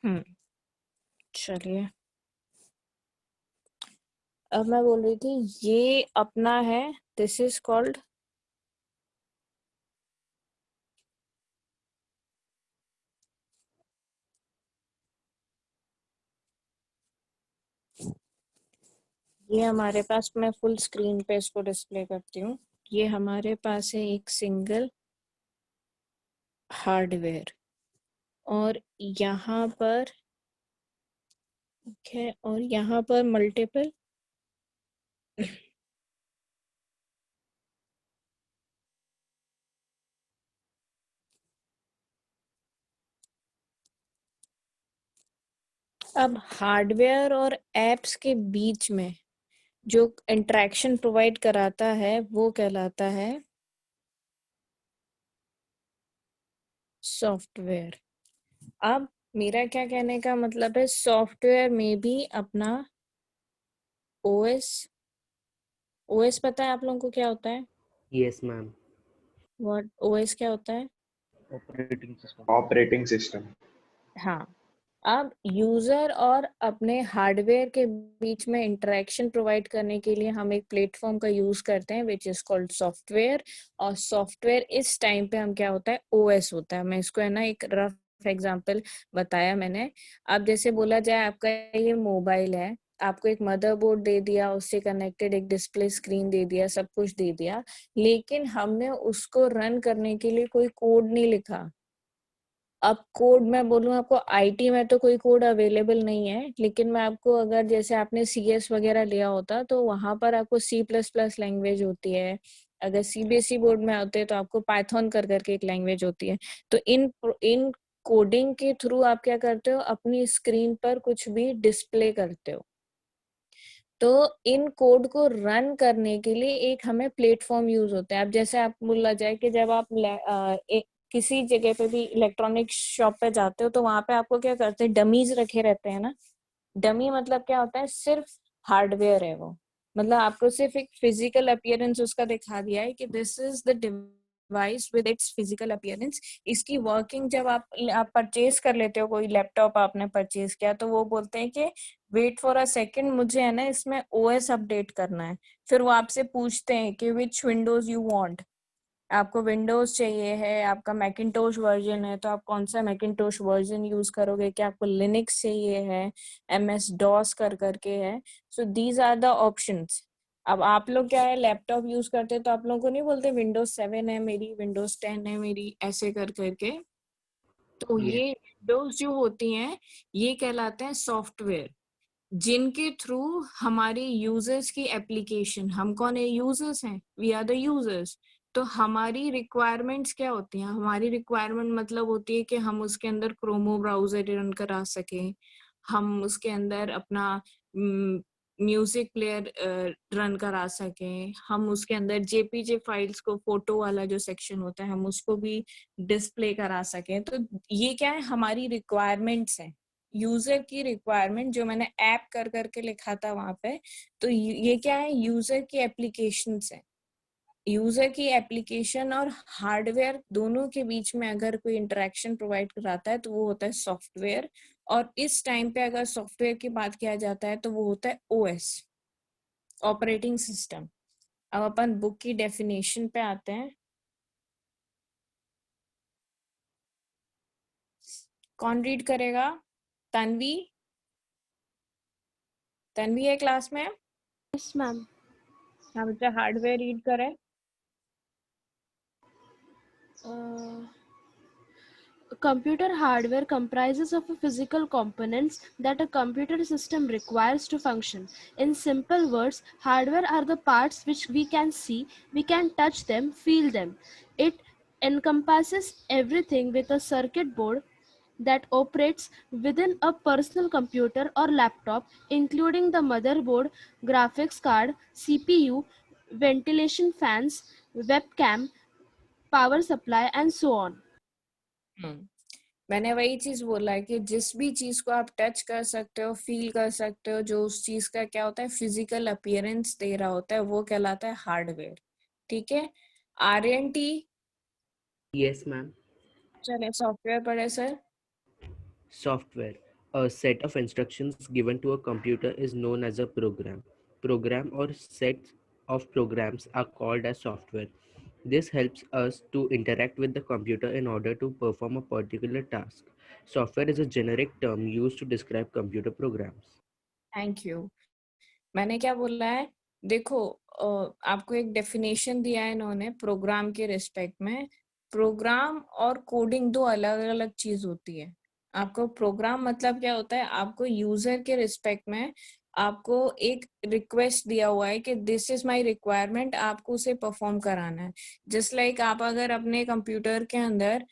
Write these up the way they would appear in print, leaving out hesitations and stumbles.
हम्म चलिए, अब मैं बोल रही थी ये अपना है, दिस इज कॉल्ड ये हमारे पास, मैं फुल स्क्रीन पे इसको डिस्प्ले करती हूँ। ये हमारे पास है एक सिंगल हार्डवेयर और यहाँ पर है, और यहाँ पर मल्टीपल अब हार्डवेयर और एप्स के बीच में जो इंटरेक्शन प्रोवाइड कराता है वो कहलाता है सॉफ्टवेयर। अब मेरा क्या कहने का मतलब है, सॉफ्टवेयर में भी अपना ओएस, ओएस पता है आप लोगों को क्या होता है? Yes ma'am. व्हाट ओएस क्या होता है? Operating system. हाँ, अब यूजर और अपने हार्डवेयर के बीच में इंटरेक्शन प्रोवाइड करने के लिए हम एक प्लेटफॉर्म का यूज करते हैं विच इज कॉल्ड सॉफ्टवेयर। और सॉफ्टवेयर इस टाइम पे हम क्या होता है, ओएस होता है। मैं इसको है ना एक रफ एग्जांपल बताया मैंने। अब जैसे बोला जाए आपका ये मोबाइल है, आपको एक मदरबोर्ड दे दिया, उससे कनेक्टेड एक डिस्प्ले स्क्रीन दे दिया, सब कुछ दे दिया, लेकिन हमने उसको रन करने के लिए कोई कोड नहीं लिखा। अब कोड मैं बोलूँ आपको, आईटी में तो कोई कोड अवेलेबल नहीं है, लेकिन मैं आपको अगर जैसे आपने सीएस वगैरह लिया होता तो वहां पर आपको सी प्लस प्लस लैंग्वेज होती है। अगर सीबीएसई बोर्ड में होते हैं तो आपको पाइथन कर करके एक लैंग्वेज होती है। तो इन कोडिंग के थ्रू आप क्या करते हो, अपनी स्क्रीन पर कुछ भी डिस्प्ले करते हो। तो इन कोड को रन करने के लिए एक हमें प्लेटफॉर्म यूज होता है। अब जैसे आप बोला जाए कि जब आप किसी जगह पे भी इलेक्ट्रॉनिक शॉप पे जाते हो तो वहां पे आपको क्या करते हैं, डमीज रखे रहते हैं ना। डमी मतलब क्या होता है, सिर्फ हार्डवेयर है वो। मतलब आपको सिर्फ एक फिजिकल अपीयरेंस उसका दिखा दिया है कि this is the device with its physical appearance. इसकी वर्किंग जब आप परचेज कर लेते हो, कोई लैपटॉप आपने परचेज किया तो वो बोलते हैं कि वेट फॉर अ सेकेंड, मुझे है ना इसमें ओएस अपडेट करना है। फिर वो आपसे पूछते हैं कि विच विंडोज यू वांट। आपको विंडोज चाहिए है, आपका मैकिन्टोश वर्जन है तो आप कौन सा मैकिन्टोश वर्जन यूज करोगे, क्या आपको लिनक्स चाहिए है, एमएस डॉस कर करके है। So these are the options. अब आप लोग क्या है, लैपटॉप यूज करते हैं तो आप लोगों को नहीं बोलते विंडोज 7 है मेरी, विंडोज 10 है मेरी, ऐसे कर करके। तो यस। ये विंडोज जो होती हैं ये कहलाते हैं सॉफ्टवेयर, जिनके थ्रू हमारे यूजर्स की एप्लीकेशन, हम कौन है, यूजर्स हैं, वी आर द यूजर्स। तो हमारी रिक्वायरमेंट्स क्या होती हैं, हमारी रिक्वायरमेंट मतलब होती है कि हम उसके अंदर क्रोमो ब्राउजर रन करा सकें, हम उसके अंदर अपना म्यूजिक प्लेयर रन करा सकें, हम उसके अंदर जेपीजे फाइल्स को, फोटो वाला जो सेक्शन होता है हम उसको भी डिस्प्ले करा सकें। तो ये क्या है, हमारी रिक्वायरमेंट्स हैं, यूजर की रिक्वायरमेंट, जो मैंने ऐप कर करके लिखा था वहां पे। तो ये क्या है, यूजर की एप्लीकेशंस है। यूजर की एप्लीकेशन और हार्डवेयर दोनों के बीच में अगर कोई इंटरेक्शन प्रोवाइड कराता है तो वो होता है सॉफ्टवेयर। और इस टाइम पे अगर सॉफ्टवेयर की बात किया जाता है तो वो होता है ओएस, ऑपरेटिंग सिस्टम। अब अपन बुक की डेफिनेशन पे आते हैं। कौन रीड करेगा? तन्वी, तन्वी है क्लास में? Yes ma'am. हाँ बच्चा, हार्डवेयर रीड करे। Computer hardware comprises of physical components that a computer system requires to function. In simple words, hardware are the parts which we can see, we can touch them, feel them. It encompasses everything with a circuit board that operates within a personal computer or laptop, including the motherboard, graphics card, CPU, ventilation fans, webcam, power supply, and so on. मैंने वही चीज बोला है कि जिस भी चीज को आप टच कर सकते हो, फील कर सकते हो, जो उस चीज का क्या होता है, फिजिकल अपीयरेंस दे रहा होता है, वो कहलाता है हार्डवेयर। ठीक है, आरएनटी। Yes ma'am. चले सॉफ्टवेयर पढ़े sir. Software A set of instructions given to a computer is known as a program. Program or sets of programs are called as software. This helps us to interact with the computer in order to perform a particular task. Software is a generic term used to describe computer programs. Thank you. मैंने क्या बोला है, देखो आपको एक definition दिया है इन्होंने प्रोग्राम के रिस्पेक्ट में। प्रोग्राम और कोडिंग दो अलग अलग चीज होती है। आपको प्रोग्राम मतलब क्या होता है, आपको यूजर के रिस्पेक्ट में आपको एक रिक्वेस्ट दिया हुआ है कि दिस इज माय रिक्वायरमेंट, आपको उसे परफॉर्म कराना है। जस्ट लाइक आप अगर अपने कंप्यूटर के अंदर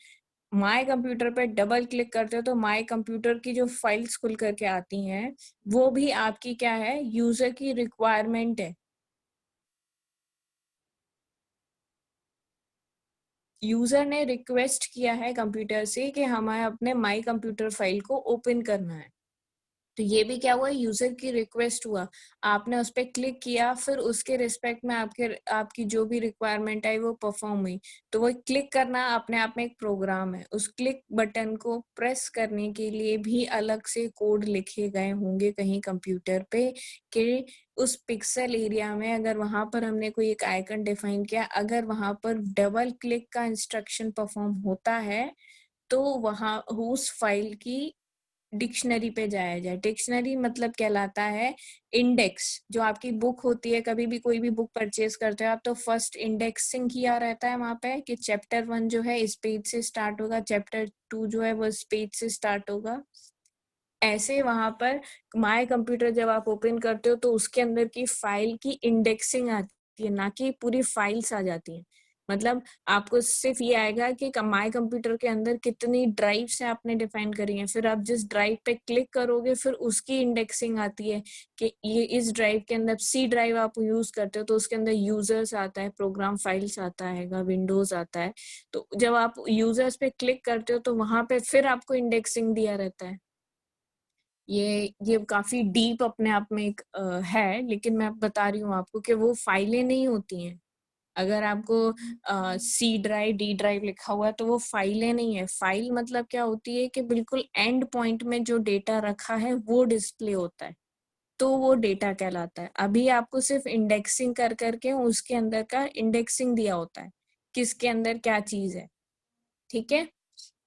माय कंप्यूटर पे डबल क्लिक करते हो तो माय कंप्यूटर की जो फाइल्स खुल करके आती हैं, वो भी आपकी क्या है, यूजर की रिक्वायरमेंट है। यूजर ने रिक्वेस्ट किया है कंप्यूटर से कि हमें अपने माय कंप्यूटर फाइल को ओपन करना है, तो ये भी क्या हुआ, यूजर की रिक्वेस्ट हुआ, आपने उस पर क्लिक किया, फिर उसके रिस्पेक्ट में आपकी जो भी रिक्वायरमेंट आई वो परफॉर्म हुई। तो वो क्लिक करना अपने आप में एक प्रोग्राम है। उस क्लिक बटन को प्रेस करने के लिए भी अलग से कोड लिखे गए होंगे कहीं कंप्यूटर पे कि उस पिक्सल एरिया में अगर वहां पर हमने कोई एक आइकन डिफाइन किया, अगर वहां पर डबल क्लिक का इंस्ट्रक्शन परफॉर्म होता है तो वहां उस फाइल की डिक्शनरी पे जाया जाए। डिक्शनरी मतलब कहलाता है इंडेक्स। जो आपकी बुक होती है, कभी भी कोई भी बुक परचेज करते हो आप, तो फर्स्ट इंडेक्सिंग किया रहता है वहां पे कि चैप्टर 1 जो है इस पेज से स्टार्ट होगा, चैप्टर 2 जो है वो इस पेज से स्टार्ट होगा। ऐसे वहां पर माय कंप्यूटर जब आप ओपन करते हो तो उसके अंदर की फाइल की इंडेक्सिंग आती है, ना कि पूरी फाइल्स आ जाती हैं। मतलब आपको सिर्फ ये आएगा कि माय कंप्यूटर के अंदर कितनी ड्राइव से आपने डिफाइन करी है, फिर आप जिस ड्राइव पे क्लिक करोगे फिर उसकी इंडेक्सिंग आती है कि ये इस ड्राइव के अंदर, सी ड्राइव आप यूज करते हो तो उसके अंदर यूजर्स आता है, प्रोग्राम फाइल्स आता है, विंडोज आता है। तो जब आप यूजर्स पे क्लिक करते हो तो वहां पे फिर आपको इंडेक्सिंग दिया रहता है। ये काफी डीप अपने आप में एक है, लेकिन मैं बता रही हूँ आपको कि वो फाइलें नहीं होती हैं। अगर आपको सी ड्राइव, डी ड्राइव लिखा हुआ है तो वो फाइलें नहीं है। फाइल मतलब क्या होती है कि बिल्कुल एंड पॉइंट में जो डेटा रखा है वो डिस्प्ले होता है, तो वो डेटा कहलाता है। अभी आपको सिर्फ इंडेक्सिंग कर करके उसके अंदर का इंडेक्सिंग दिया होता है, किसके अंदर क्या चीज है। ठीक है,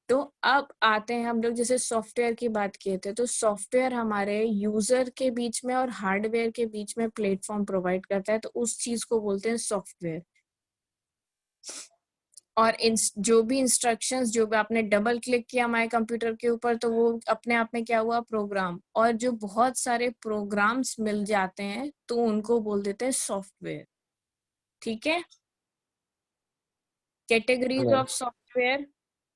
तो अब आते हैं हम लोग, जैसे सॉफ्टवेयर की बात किए थे, तो सॉफ्टवेयर हमारे यूजर के बीच में और हार्डवेयर के बीच में प्लेटफॉर्म प्रोवाइड करता है, तो उस चीज को बोलते हैं सॉफ्टवेयर। और जो भी इंस्ट्रक्शंस, जो भी आपने डबल क्लिक किया माय कंप्यूटर के ऊपर तो वो अपने आप में क्या हुआ, प्रोग्राम। और जो बहुत सारे प्रोग्राम्स मिल जाते हैं तो उनको बोल देते हैं सॉफ्टवेयर। ठीक है, कैटेगरीज Right. ऑफ सॉफ्टवेयर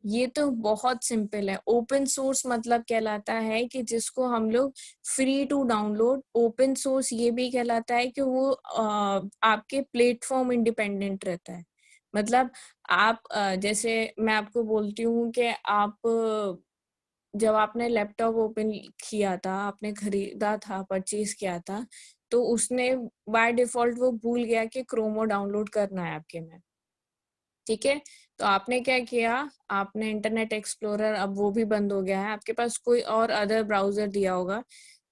ये तो बहुत सिंपल है। ओपन सोर्स मतलब कहलाता है कि जिसको हम लोग free to download. Open source ये भी कहलाता है कि वो आपके प्लेटफॉर्म इंडिपेंडेंट रहता है। मतलब आप जैसे मैं आपको बोलती हूँ कि आप जब आपने लैपटॉप ओपन किया था, आपने खरीदा था, परचेज किया था, तो उसने बाय डिफॉल्ट वो भूल गया कि क्रोमो डाउनलोड करना है आपके में। ठीक है, तो आपने क्या किया, आपने इंटरनेट एक्सप्लोरर, अब वो भी बंद हो गया है, आपके पास कोई और अदर ब्राउजर दिया होगा,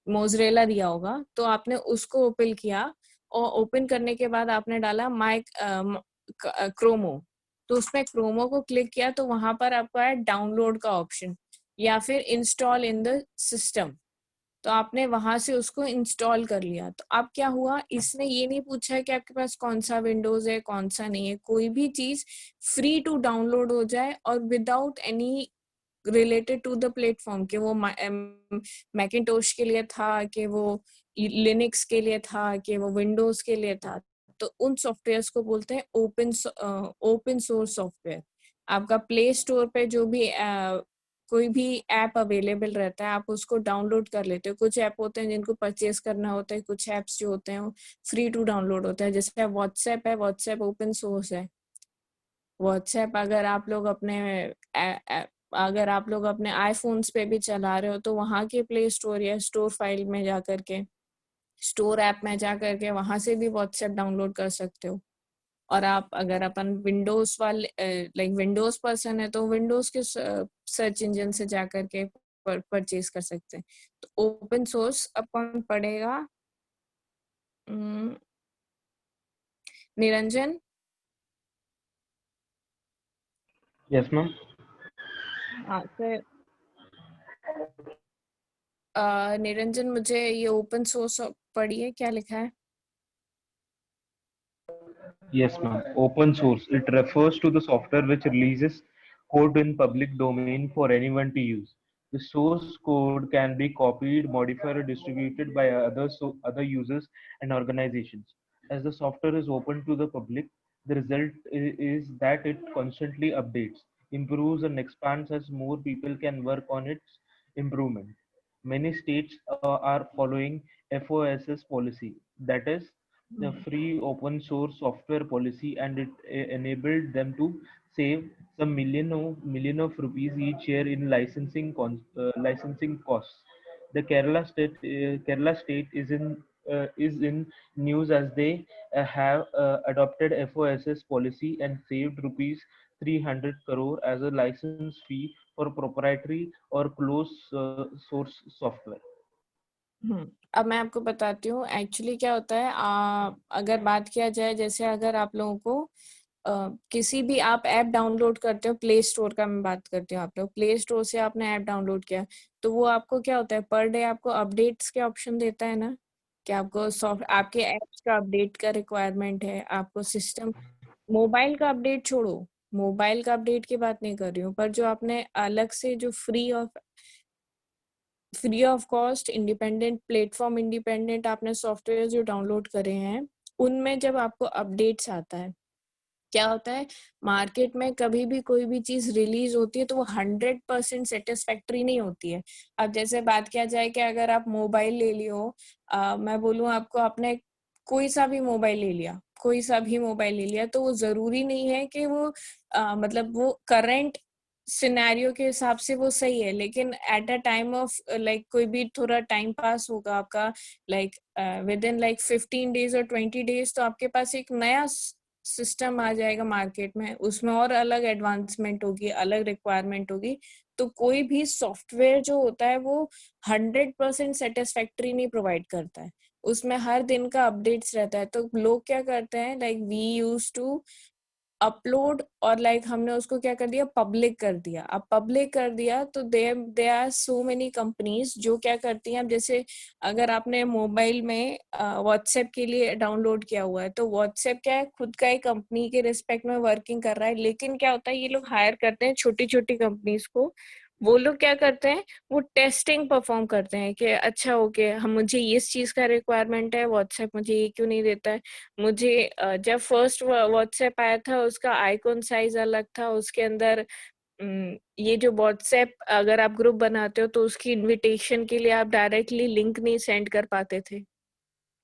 मोज़रेला दिया होगा, तो आपने उसको ओपन किया और ओपन करने के बाद आपने डाला माय क्रोमो। तो उसमें क्रोमो को क्लिक किया तो वहां पर आपको आया डाउनलोड का ऑप्शन या फिर इंस्टॉल इन द सिस्टम। तो आपने वहां से उसको इंस्टॉल कर लिया। तो अब क्या हुआ, इसने ये नहीं पूछा है कि आपके पास कौन सा विंडोज है कौन सा नहीं है। कोई भी चीज फ्री टू डाउनलोड हो जाए और without any related to the platform, कि वो मैकिंटोश के लिए था, कि वो लिनक्स के लिए था, कि वो विंडोज के लिए था, तो उन सॉफ्टवेयर्स को बोलते हैं ओपन सोर्स सॉफ्टवेयर। आपका प्ले स्टोर पे जो भी कोई भी ऐप अवेलेबल रहता है, आप उसको डाउनलोड कर लेते हो। कुछ ऐप होते हैं जिनको परचेज करना होता है, कुछ ऐप्स जो होते हैं वो फ्री टू डाउनलोड होता है। जैसे व्हाट्सएप है, व्हाट्सएप ओपन सोर्स है। व्हाट्सएप अगर आप लोग अपने आईफोन्स पे भी चला रहे हो तो वहां के प्ले स्टोर या स्टोर फाइल में जा करके, स्टोर ऐप में जा करके वहां से भी व्हाट्सएप डाउनलोड कर सकते हो। और आप अगर अपन विंडोज वाले लाइक विंडोज पर्सन है तो विंडोज के सर्च इंजन से जा करके परचेज कर सकते हैं। तो ओपन सोर्स अब कौन पढ़ेगा? निरंजन? Yes, ma'am. हाँ फिर निरंजन मुझे ये ओपन सोर्स पढ़िए, क्या लिखा है? Yes, ma'am. Open source. It refers to the software which releases code in public domain for anyone to use. The source code can be copied, modified, or distributed by other users and organizations. As the software is open to the public, the result is that it constantly updates, improves, and expands as more people can work on its improvement. Many states are following FOSS policy, that is the free open source software policy, and it enabled them to save some million of rupees each year in licensing costs. The Kerala state is in news as they have adopted FOSS policy and saved rupees 300 crore as a license fee for proprietary or closed source software. अब मैं आपको बताती हूँ actually क्या होता है। अगर बात किया जाए, जैसे अगर आप लोगों को किसी भी आप ऐप डाउनलोड करते हो, प्ले स्टोर का मैं बात करती हूँ, आप लोग प्ले स्टोर से आपने ऐप डाउनलोड किया, तो वो आपको क्या होता है, पर डे आपको अपडेट्स के ऑप्शन देता है ना, कि आपको आपके ऐप्स का अपडेट का रिक्वायरमेंट है, आपको सिस्टम मोबाइल का अपडेट छोड़ो, मोबाइल का अपडेट की बात नहीं कर रही हूँ, पर जो आपने अलग से जो free of cost independent platform, independent आपने सॉफ्टवेयर जो डाउनलोड करे हैं, उनमें जब आपको अपडेट्स आता है, क्या होता है, मार्केट में कभी भी कोई भी चीज रिलीज होती है तो वो 100% सेटिस्फैक्ट्री नहीं होती है। अब जैसे बात किया जाए कि अगर आप मोबाइल ले लियो, मैं बोलूँ आपको, आपने कोई सा भी मोबाइल ले लिया, कोई सा भी मोबाइल ले लिया, तो वो जरूरी नहीं है कि वो मतलब वो करंट सिनेरियो के हिसाब से वो सही है, लेकिन at a time of like कोई भी थोड़ा टाइम पास होगा आपका, like with in like 15 days और 20 डेज, तो आपके पास एक नया सिस्टम आ जाएगा मार्केट में, उसमें और अलग एडवांसमेंट होगी, अलग रिक्वायरमेंट होगी। तो कोई भी सॉफ्टवेयर जो होता है वो 100% सेटिस्फैक्ट्री नहीं प्रोवाइड करता है, उसमें हर दिन का अपडेट्स रहता है। तो लोग क्या करते हैं, like we use to upload, और लाइक हमने उसको क्या कर दिया, पब्लिक कर दिया। अब पब्लिक कर दिया तो they are so many companies जो क्या करती हैं, अब जैसे अगर आपने मोबाइल में व्हाट्सएप के लिए डाउनलोड किया हुआ है, तो व्हाट्सएप क्या है, खुद का एक कंपनी के रिस्पेक्ट में वर्किंग कर रहा है, लेकिन क्या होता है, ये लोग हायर करते हैं छोटी छोटी कंपनीज को, वो लोग क्या करते हैं, वो टेस्टिंग परफॉर्म करते हैं कि अच्छा ओके, हम मुझे इस चीज का रिक्वायरमेंट है, व्हाट्सएप मुझे ये क्यों नहीं देता है। मुझे जब फर्स्ट व्हाट्सएप आया था, उसका आइकॉन साइज अलग था, उसके अंदर ये जो व्हाट्सएप अगर आप ग्रुप बनाते हो तो उसकी इनविटेशन के लिए आप डायरेक्टली लिंक नहीं सेंड कर पाते थे।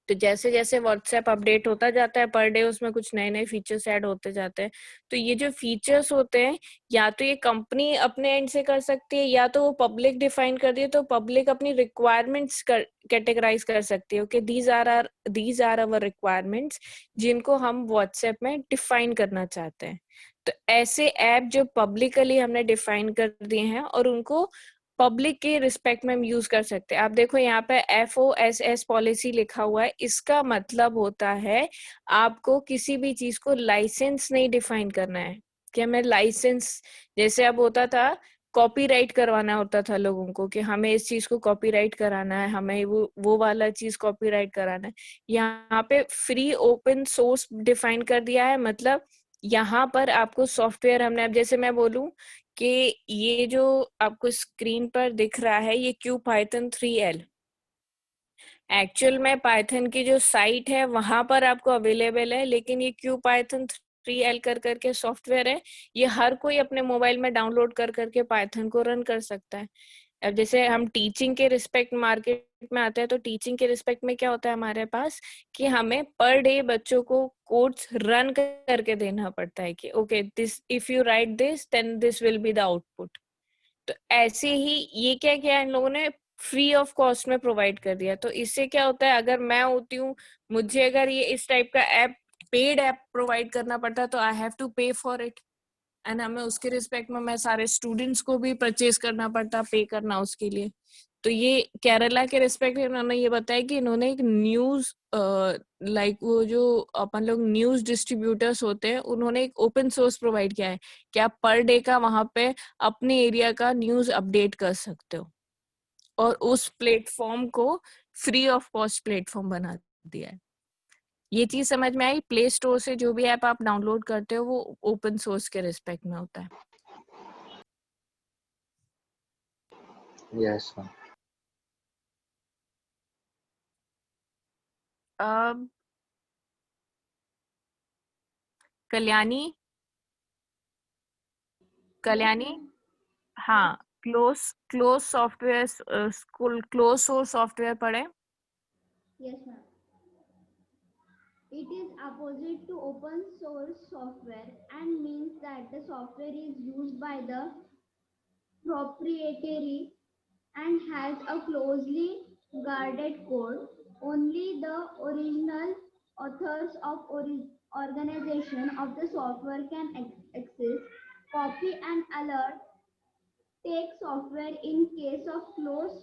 तो जैसे जैसे व्हाट्सएप अपडेट होता जाता है पर डे, उसमें कुछ नए नए फीचर्स ऐड होते जाते हैं। तो ये जो फीचर्स होते हैं, या तो ये कंपनी अपने एंड से कर सकती है, या तो वो पब्लिक डिफाइन कर दिए, तो पब्लिक अपनी रिक्वायरमेंट्स कैटेगराइज कर सकती है, okay these are our requirements, जिनको हम व्हाट्सएप में डिफाइन करना चाहते हैं। तो ऐसे ऐप जो पब्लिकली हमने डिफाइन कर दिए हैं और उनको पब्लिक के रिस्पेक्ट में हम यूज कर सकते हैं। आप देखो यहाँ पे FOSS पॉलिसी लिखा हुआ है, इसका मतलब होता है आपको किसी भी चीज को लाइसेंस नहीं डिफाइन करना है कि हमें लाइसेंस, जैसे अब होता था कॉपीराइट करवाना होता था लोगों को कि हमें इस चीज को कॉपीराइट कराना है, हमें वो वाला चीज कॉपीराइट कराना है। यहाँ पे फ्री ओपन सोर्स डिफाइन कर दिया है, मतलब यहाँ पर आपको सॉफ्टवेयर हमने, अब जैसे मैं बोलूं कि ये जो आपको स्क्रीन पर दिख रहा है, ये क्यू पाइथन 3L, एक्चुअल में पाइथन की जो साइट है वहां पर आपको अवेलेबल है, लेकिन ये क्यू पाइथन 3L कर करके सॉफ्टवेयर है, ये हर कोई अपने मोबाइल में डाउनलोड कर करके पाइथन को रन कर सकता है। अब जैसे हम टीचिंग के रिस्पेक्ट मार्केट में आते हैं, तो टीचिंग के रिस्पेक्ट में क्या होता है हमारे पास, कि हमें पर डे बच्चों को कोड्स रन करके देना पड़ता है कि okay this, if you write this then this will be the output. तो ऐसे ही ये क्या किया इन लोगों ने, फ्री ऑफ कॉस्ट में प्रोवाइड कर दिया। तो इससे क्या होता है, अगर मैं होती हूँ, मुझे अगर ये इस टाइप का ऐप, पेड ऐप प्रोवाइड करना पड़ता, तो आई हैव टू पे फॉर इट। एंड हमें उसके रिस्पेक्ट में मैं सारे स्टूडेंट्स को भी परचेज करना पड़ता, पे करना उसके लिए। तो ये केरला के रिस्पेक्ट इन्होंने ये बताया कि इन्होंने एक न्यूज लाइक वो जो अपन लोग न्यूज डिस्ट्रीब्यूटर्स होते हैं, उन्होंने एक ओपन सोर्स प्रोवाइड किया है कि आप पर डे का वहां पे अपने एरिया का न्यूज अपडेट कर सकते हो, और उस प्लेटफॉर्म को फ्री ऑफ कॉस्ट प्लेटफॉर्म बना दिया है। ये चीज समझ में आई? प्ले स्टोर से जो भी ऐप आप डाउनलोड करते हो वो ओपन सोर्स के रिस्पेक्ट में होता है। Yes, ma'am. अब कल्याणी, हाँ, close software, school close source software पढ़े? Yes, ma'am. It is opposite to open source software and means that the software is used by the proprietary and has a closely guarded code. Only the original authors of organization of the software can access, copy and alert take software. In case of closed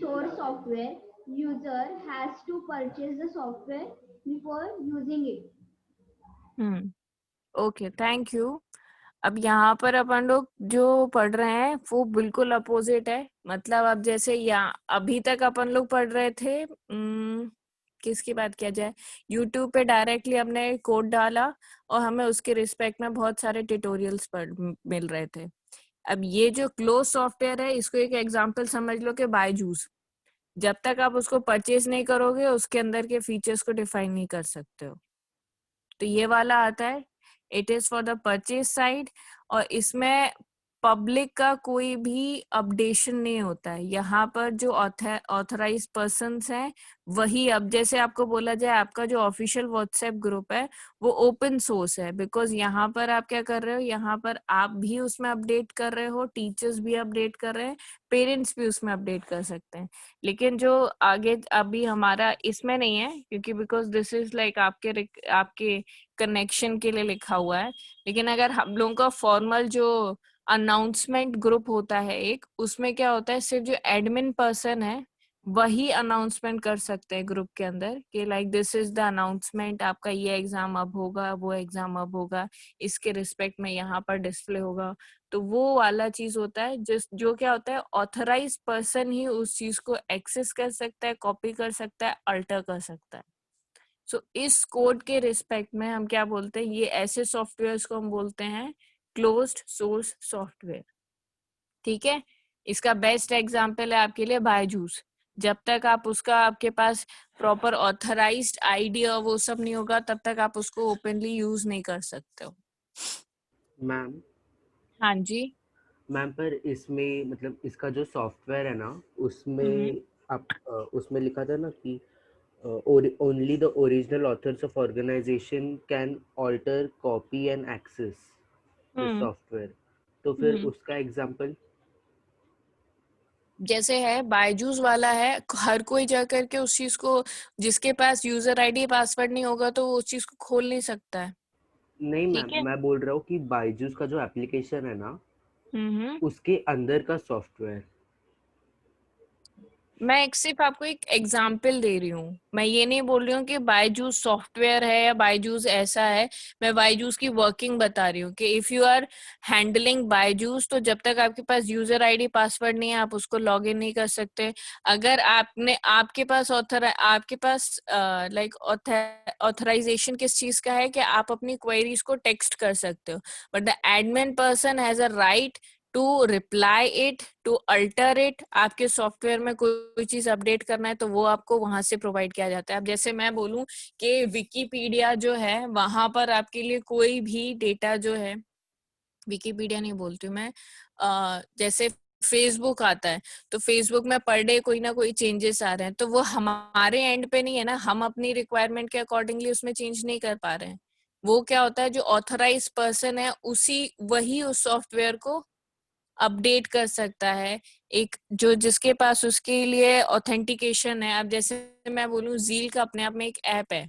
source software, user has to purchase the software before using it. Okay, thank you. अब यहाँ पर अपन लोग जो पढ़ रहे हैं वो बिल्कुल अपोजिट है। मतलब अब जैसे यहाँ अभी तक अपन लोग पढ़ रहे थे, किसकी बात किया जाए, यूट्यूब पे डायरेक्टली हमने कोड डाला और हमें उसके रिस्पेक्ट में बहुत सारे ट्यूटोरियल्स मिल रहे थे। अब ये जो क्लोज सॉफ्टवेयर है, इसको एक एग्जांपल समझ लो कि बायजूस, जब तक आप उसको परचेज नहीं करोगे उसके अंदर के फीचर्स को डिफाइन नहीं कर सकते हो। तो ये वाला आता है, it is for the purchase side, और इसमें पब्लिक का कोई भी अपडेशन नहीं होता है। यहाँ पर जो ऑथराइज पर्सन्स हैं वही, अब जैसे आपको बोला जाए आपका जो ऑफिशियल व्हाट्सएप ग्रुप है वो ओपन सोर्स है, बिकॉज यहाँ पर आप क्या कर रहे हो, यहाँ पर आप भी उसमें अपडेट कर रहे हो, टीचर्स भी अपडेट कर रहे हैं, पेरेंट्स भी उसमें अपडेट कर सकते हैं। लेकिन जो आगे अभी हमारा इसमें नहीं है, क्योंकि बिकॉज दिस इज लाइक आपके कनेक्शन के लिए लिखा हुआ है। लेकिन अगर हम लोगों का फॉर्मल जो अनाउंसमेंट ग्रुप होता है एक, उसमें क्या होता है, सिर्फ जो एडमिन पर्सन है वही अनाउंसमेंट कर सकते हैं ग्रुप के अंदर कि like this is the announcement, आपका ये एग्जाम अब होगा, वो एग्जाम अब होगा, इसके रिस्पेक्ट में यहाँ पर डिस्प्ले होगा। तो वो वाला चीज होता है जो क्या होता है, ऑथराइज पर्सन ही उस चीज को एक्सेस कर सकता है, कॉपी कर सकता है, अल्टर कर सकता है। सो इस कोड के रिस्पेक्ट में हम क्या बोलते हैं, ये ऐसे सॉफ्टवेयर को हम बोलते हैं क्लोज्ड सोर्स सॉफ्टवेयर। ठीक है, इसका बेस्ट एग्जांपल है आपके लिए बायजूस। जब तक आप उसका आपके पास प्रॉपर ऑथराइज्ड आईडी और वो सब नहीं होगा तब तक आप उसको ओपनली यूज नहीं कर सकते हो। मैम, हाँ जी मैम, पर इसमें मतलब इसका जो सॉफ्टवेयर है ना, उसमें आप उसमें लिखा था ना कि only the original authors of organization can alter, copy and access the software. तो फिर उसका एग्जांपल जैसे है बायजूस वाला है, हर कोई जा करके उस चीज को, जिसके पास यूजर आईडी पासवर्ड नहीं होगा तो वो उस चीज को खोल नहीं सकता है। नहीं ठीक मैम, है, मैं बोल रहा हूँ कि बायजूस का जो एप्लीकेशन है ना, उसके अंदर का सॉफ्टवेयर। मैं सिर्फ आपको एक एग्जाम्पल दे रही हूँ, मैं ये नहीं बोल रही हूँ कि बायजूस सॉफ्टवेयर है या बायजूस ऐसा है। मैं बायजूस की वर्किंग बता रही हूँ कि if you are handling Byju's, तो जब तक आपके पास यूजर आईडी पासवर्ड नहीं है आप उसको लॉग इन नहीं कर सकते। अगर आपके पास लाइक ऑथराइजेशन किस चीज का है कि आप अपनी क्वेरीज को टेक्स्ट कर सकते हो, but the admin person has a right to reply it, to alter it. आपके सॉफ्टवेयर में कोई चीज अपडेट करना है तो वो आपको वहां से प्रोवाइड किया जाता है। अब जैसे मैं बोलूं कि विकिपीडिया जो है वहां पर आपके लिए कोई भी डेटा जो है, विकिपीडिया नहीं बोलती हूँ मैं, जैसे फेसबुक आता है तो फेसबुक में पर डे कोई ना कोई चेंजेस आ रहे हैं, तो वो हमारे एंड पे नहीं है ना, हम अपनी रिक्वायरमेंट के अकॉर्डिंगली उसमें चेंज नहीं कर पा रहे हैं। वो क्या होता है, जो ऑथराइज पर्सन है वही उस सॉफ्टवेयर को अपडेट कर सकता है, एक जो जिसके पास उसके लिए ऑथेंटिकेशन है। अब जैसे मैं बोलूं, जील का अपने आप में एक ऐप है,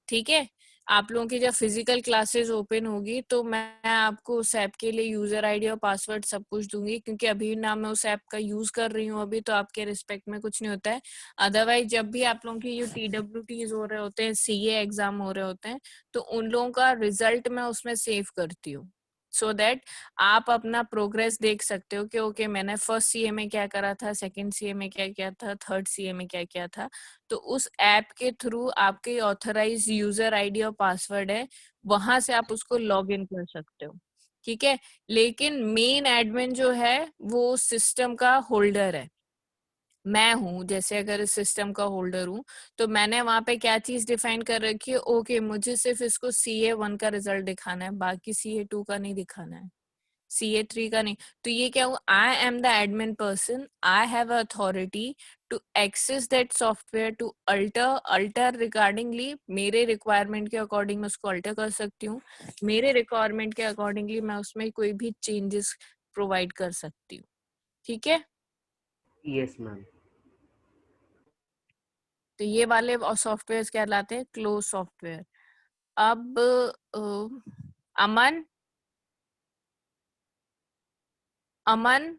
ठीक है, आप लोगों की जब फिजिकल क्लासेस ओपन होगी तो मैं आपको उस ऐप के लिए यूजर आईडी और पासवर्ड सब कुछ दूंगी, क्योंकि अभी ना मैं उस ऐप का यूज कर रही हूँ अभी, तो आपके रिस्पेक्ट में कुछ नहीं होता है। अदरवाइज जब भी आप लोगों की जो TWTs हो रहे होते हैं, CA एग्जाम हो रहे होते हैं, तो उन लोगों का रिजल्ट मैं उसमें सेव करती हूँ, सो दैट आप अपना प्रोग्रेस देख सकते हो कि ओके मैंने फर्स्ट CA में क्या करा था, सेकंड CA में क्या किया था, थर्ड CA में क्या किया था। तो उस ऐप के थ्रू आपके ऑथराइज यूजर आईडी और पासवर्ड है, वहां से आप उसको लॉग इन कर सकते हो, ठीक है। लेकिन मेन एडमिन जो है वो सिस्टम का होल्डर है, मैं हूँ। जैसे अगर इस सिस्टम का होल्डर हूँ तो मैंने वहां पे क्या चीज डिफाइन कर रखी है, ओके मुझे सिर्फ इसको CA1 का रिजल्ट दिखाना है, बाकी CA2 का नहीं दिखाना है, CA3 का नहीं। तो ये क्या हुआ, I am the admin person, I have authority to access that software, to alter regardingly, मेरे रिक्वायरमेंट के अकॉर्डिंग मैं उसको अल्टर कर सकती हूँ, मेरे रिक्वायरमेंट के अकॉर्डिंगली मैं उसमें कोई भी चेंजेस प्रोवाइड कर सकती हूँ, ठीक है। Yes, ma'am. तो ये वाले सॉफ्टवेयर कहलाते हैं क्लोज सॉफ्टवेयर। अब अमन, अमन,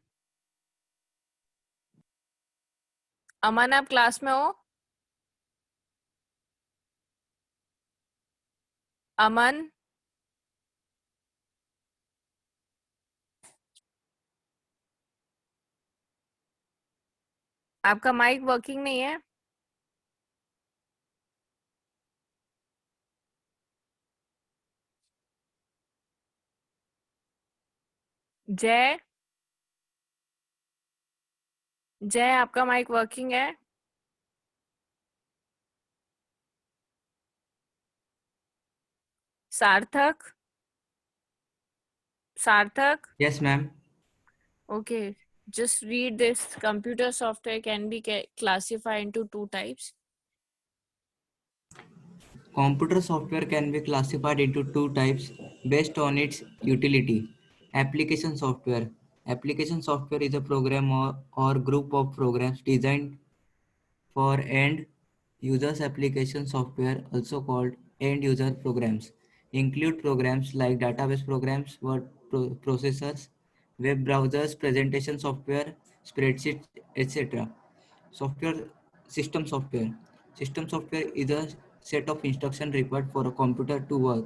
अमन आप क्लास में हो? अमन, आपका माइक वर्किंग नहीं है? जय, जय आपका माइक वर्किंग है? सार्थक, सार्थक, Yes, ma'am. okay, just read this. Computer software can be classified into two types. Computer software can be classified into two types based on its utility. Application software. Application software is a program or group of programs designed for end users. Application software, also called end user programs, include programs like database programs, word processors, web browsers, presentation software, spreadsheets, etc. Software system software. System software is a set of instructions required for a computer to work.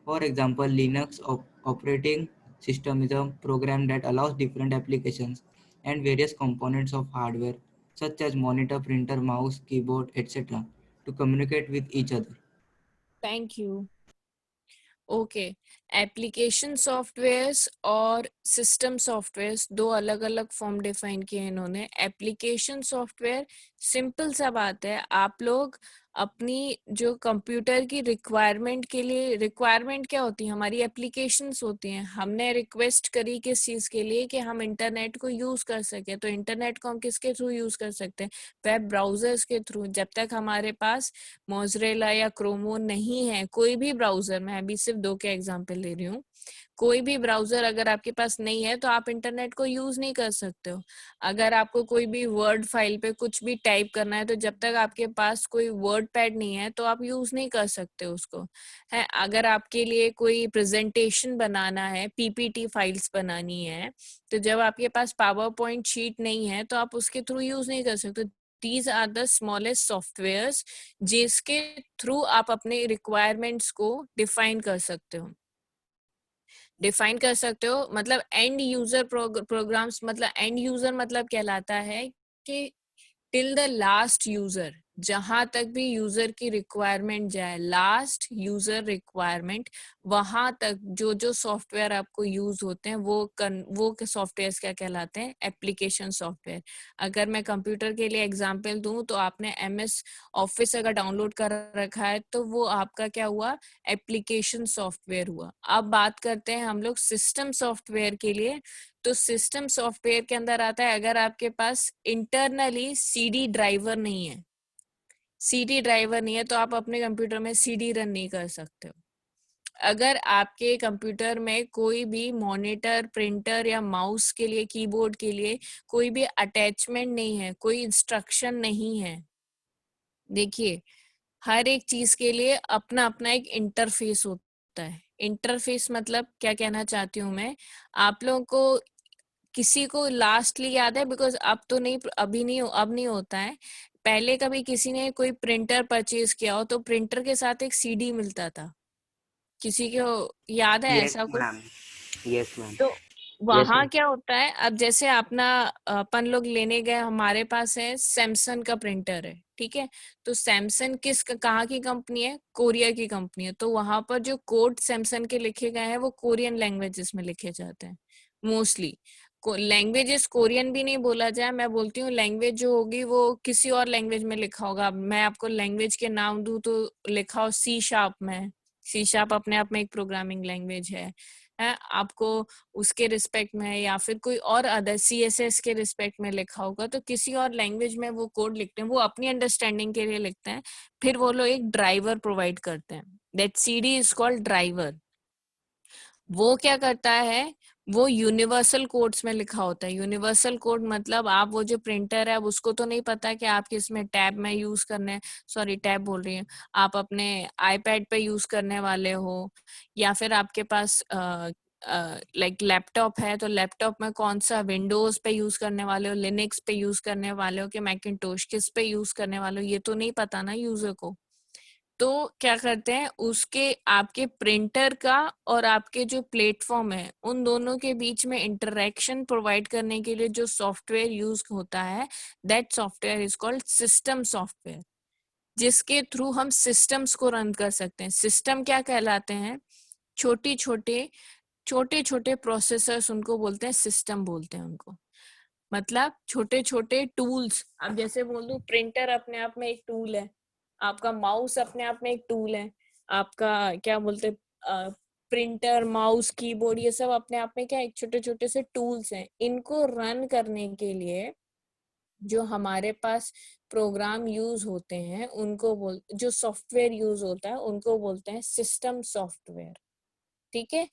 For example, Linux operating system is a program that allows different applications and various components of hardware such as monitor, printer, mouse, keyboard, etc. to communicate with each other. Thank you. Okay, application softwares और system softwares दो अलग अलग form define किए इन्होंने। Application software simple सा बात है, आप लोग अपनी जो कंप्यूटर की रिक्वायरमेंट के लिए, रिक्वायरमेंट क्या होती है, हमारी एप्लीकेशंस होती हैं। हमने रिक्वेस्ट करी किस चीज के लिए, कि हम इंटरनेट को यूज कर सके, तो इंटरनेट को हम किसके थ्रू यूज कर सकते हैं, वेब ब्राउजर्स के थ्रू। जब तक हमारे पास मोज़रेला या क्रोमो नहीं है, कोई भी ब्राउजर, मैं अभी सिर्फ दो के एग्जांपल ले रही हूँ, कोई भी ब्राउजर अगर आपके पास नहीं है तो आप इंटरनेट को यूज नहीं कर सकते हो। अगर आपको कोई भी वर्ड फाइल पे कुछ भी टाइप करना है, तो जब तक आपके पास कोई वर्ड पैड नहीं है तो आप यूज नहीं कर सकते उसको, है। अगर आपके लिए कोई प्रेजेंटेशन बनाना है, PPT फाइल्स बनानी है, तो जब आपके पास पावर पॉइंट शीट नहीं है तो आप उसके थ्रू यूज नहीं कर सकते। These are the smallest softwares जिसके थ्रू आप अपने रिक्वायरमेंट्स को डिफाइन कर सकते हो। डिफाइन कर सकते हो मतलब एंड यूजर प्रोग्राम्स, मतलब एंड यूजर मतलब कहलाता है कि टिल द लास्ट यूजर, जहां तक भी यूजर की रिक्वायरमेंट जाए, लास्ट यूजर रिक्वायरमेंट, वहां तक जो जो सॉफ्टवेयर आपको यूज होते हैं वो सॉफ्टवेयर क्या कहलाते हैं, एप्लीकेशन सॉफ्टवेयर। अगर मैं कंप्यूटर के लिए एग्जांपल दूं तो आपने MS ऑफिस अगर डाउनलोड कर रखा है तो वो आपका क्या हुआ, एप्लीकेशन सॉफ्टवेयर हुआ। अब बात करते हैं हम लोग सिस्टम सॉफ्टवेयर के लिए। तो सिस्टम सॉफ्टवेयर के अंदर आता है, अगर आपके पास इंटरनली CD ड्राइवर नहीं है, CD ड्राइवर नहीं है तो आप अपने कंप्यूटर में CD रन नहीं कर सकते हो। अगर आपके कंप्यूटर में कोई भी मॉनिटर, प्रिंटर या माउस के लिए, कीबोर्ड के लिए कोई भी अटैचमेंट नहीं है, कोई इंस्ट्रक्शन नहीं है, देखिए हर एक चीज के लिए अपना अपना एक इंटरफेस होता है। इंटरफेस मतलब क्या कहना चाहती हूँ मैं, आप लोगों को किसी को लास्टली याद है, बिकॉज अब तो नहीं, अभी नहीं, अब नहीं होता है, पहले कभी किसी ने कोई प्रिंटर परचेज किया हो तो प्रिंटर के साथ एक सीडी मिलता था, किसी को याद है Yes, ऐसा कुछ? ma'am. Yes, ma'am. तो Yes, वहां ma'am. क्या होता है, अब जैसे अपना अपन लोग लेने गए, हमारे पास है सैमसंग का प्रिंटर है, ठीक है, तो सैमसंग कहाँ की कंपनी है, कोरिया की कंपनी है, तो वहां पर जो कोड सैमसंग के लिखे गए हैं वो कोरियन लैंग्वेजेस में लिखे जाते हैं मोस्टली। लैंग्वेजेस कोरियन भी नहीं बोला जाए, मैं बोलती हूँ लैंग्वेज जो होगी वो किसी और लैंग्वेज में लिखा होगा। अब मैं आपको लैंग्वेज के नाम दूं तो लिखा हो सी शार्प में, सी शार्प अपने आप में एक प्रोग्रामिंग लैंग्वेज है आपको उसके रिस्पेक्ट में है, या फिर कोई और अदर CSS के रिस्पेक्ट में लिखा होगा, तो किसी और लैंग्वेज में वो कोड लिखते हैं, वो अपनी अंडरस्टैंडिंग के लिए लिखते हैं। फिर वो लोग एक ड्राइवर प्रोवाइड करते हैं, that CD is called driver. वो क्या करता है, वो यूनिवर्सल कोड्स में लिखा होता है। यूनिवर्सल कोड मतलब आप वो जो प्रिंटर है, अब उसको तो नहीं पता कि आप किस में टैब में यूज करने, सॉरी टैब बोल रही हूँ, आप अपने आईपैड पे यूज करने वाले हो, या फिर आपके पास लाइक लैपटॉप है, तो लैपटॉप में कौन सा विंडोज पे यूज करने वाले हो, लिनक्स पे यूज करने वाले हो, कि मैकिंटोश किस पे यूज करने वाले हो, ये तो नहीं पता ना यूजर को। तो क्या करते हैं, उसके आपके प्रिंटर का और आपके जो प्लेटफॉर्म है उन दोनों के बीच में इंटरेक्शन प्रोवाइड करने के लिए जो सॉफ्टवेयर यूज होता है, that software is called system software, जिसके थ्रू हम सिस्टम्स को रन कर सकते हैं। सिस्टम क्या कहलाते हैं, छोटे छोटे प्रोसेसर्स, उनको बोलते हैं सिस्टम, बोलते हैं उनको। मतलब छोटे छोटे टूल्स, अब जैसे बोल दूं प्रिंटर अपने आप में एक टूल है, आपका माउस अपने आप में एक टूल है, आपका क्या बोलते प्रिंटर, माउस, कीबोर्ड, ये सब अपने आप में क्या एक छोटे छोटे से टूल्स हैं। इनको रन करने के लिए जो हमारे पास प्रोग्राम यूज होते हैं उनको जो सॉफ्टवेयर यूज होता है उनको बोलते हैं सिस्टम सॉफ्टवेयर, ठीक है।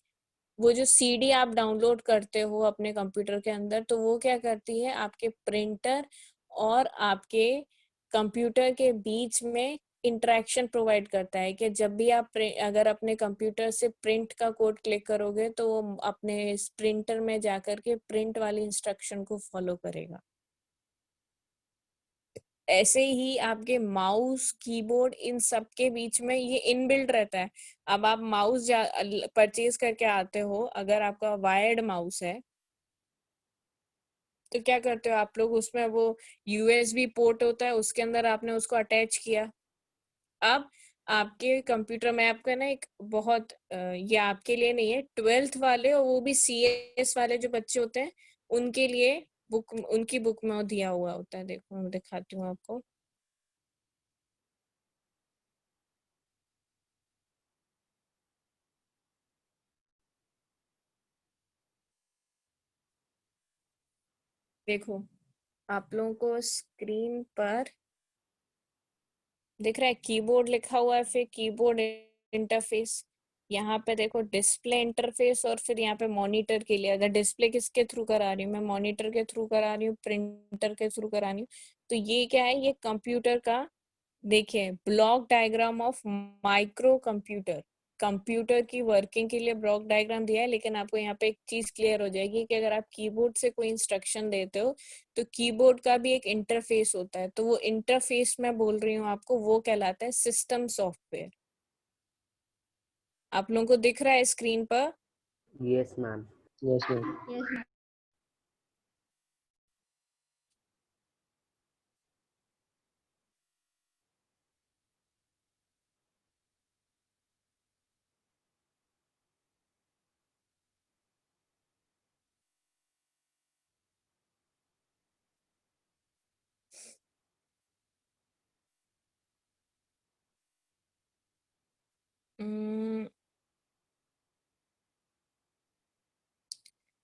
वो जो CD आप डाउनलोड करते हो अपने कंप्यूटर के अंदर, तो वो क्या करती है, आपके प्रिंटर और आपके कंप्यूटर के बीच में इंटरेक्शन प्रोवाइड करता है, कि जब भी आप अगर अपने कंप्यूटर से प्रिंट का कोड क्लिक करोगे तो वो अपने प्रिंटर में जाकर के प्रिंट वाली इंस्ट्रक्शन को फॉलो करेगा। ऐसे ही आपके माउस, कीबोर्ड, इन सब के बीच में ये इनबिल्ट रहता है। अब आप माउस परचेज करके आते हो, अगर आपका वायर्ड माउस है तो क्या करते हो आप लोग, उसमें वो USB पोर्ट होता है, उसके अंदर आपने उसको अटैच किया। अब आपके कंप्यूटर में आपका ना एक बहुत ये आपके लिए नहीं है, 12th वाले और वो भी CS वाले जो बच्चे होते हैं उनके लिए बुक, उनकी बुक में दिया हुआ होता है। देखो मैं दिखाती हूँ आपको। देखो आप लोगों को स्क्रीन पर दिख रहा है कीबोर्ड लिखा हुआ है, फिर कीबोर्ड इंटरफेस, यहाँ पे देखो डिस्प्ले इंटरफेस, और फिर यहाँ पे मॉनिटर के लिए, अगर डिस्प्ले किसके थ्रू करा रही हूँ मैं, मॉनिटर के थ्रू करा रही हूँ, प्रिंटर के थ्रू करा रही हूँ, तो ये क्या है, ये कंप्यूटर का देखिए block diagram of micro computer. Computer की वर्किंग के लिए ब्लॉक डायग्राम दिया है, लेकिन आपको यहाँ पे एक चीज क्लियर हो जाएगी कि अगर आप कीबोर्ड से कोई इंस्ट्रक्शन देते हो तो कीबोर्ड का भी एक इंटरफेस होता है, तो वो इंटरफेस मैं बोल रही हूँ आपको, वो कहलाता है सिस्टम सॉफ्टवेयर। आप लोगों को दिख रहा है स्क्रीन पर? Yes, ma'am. Yes, ma'am. Yes, ma'am.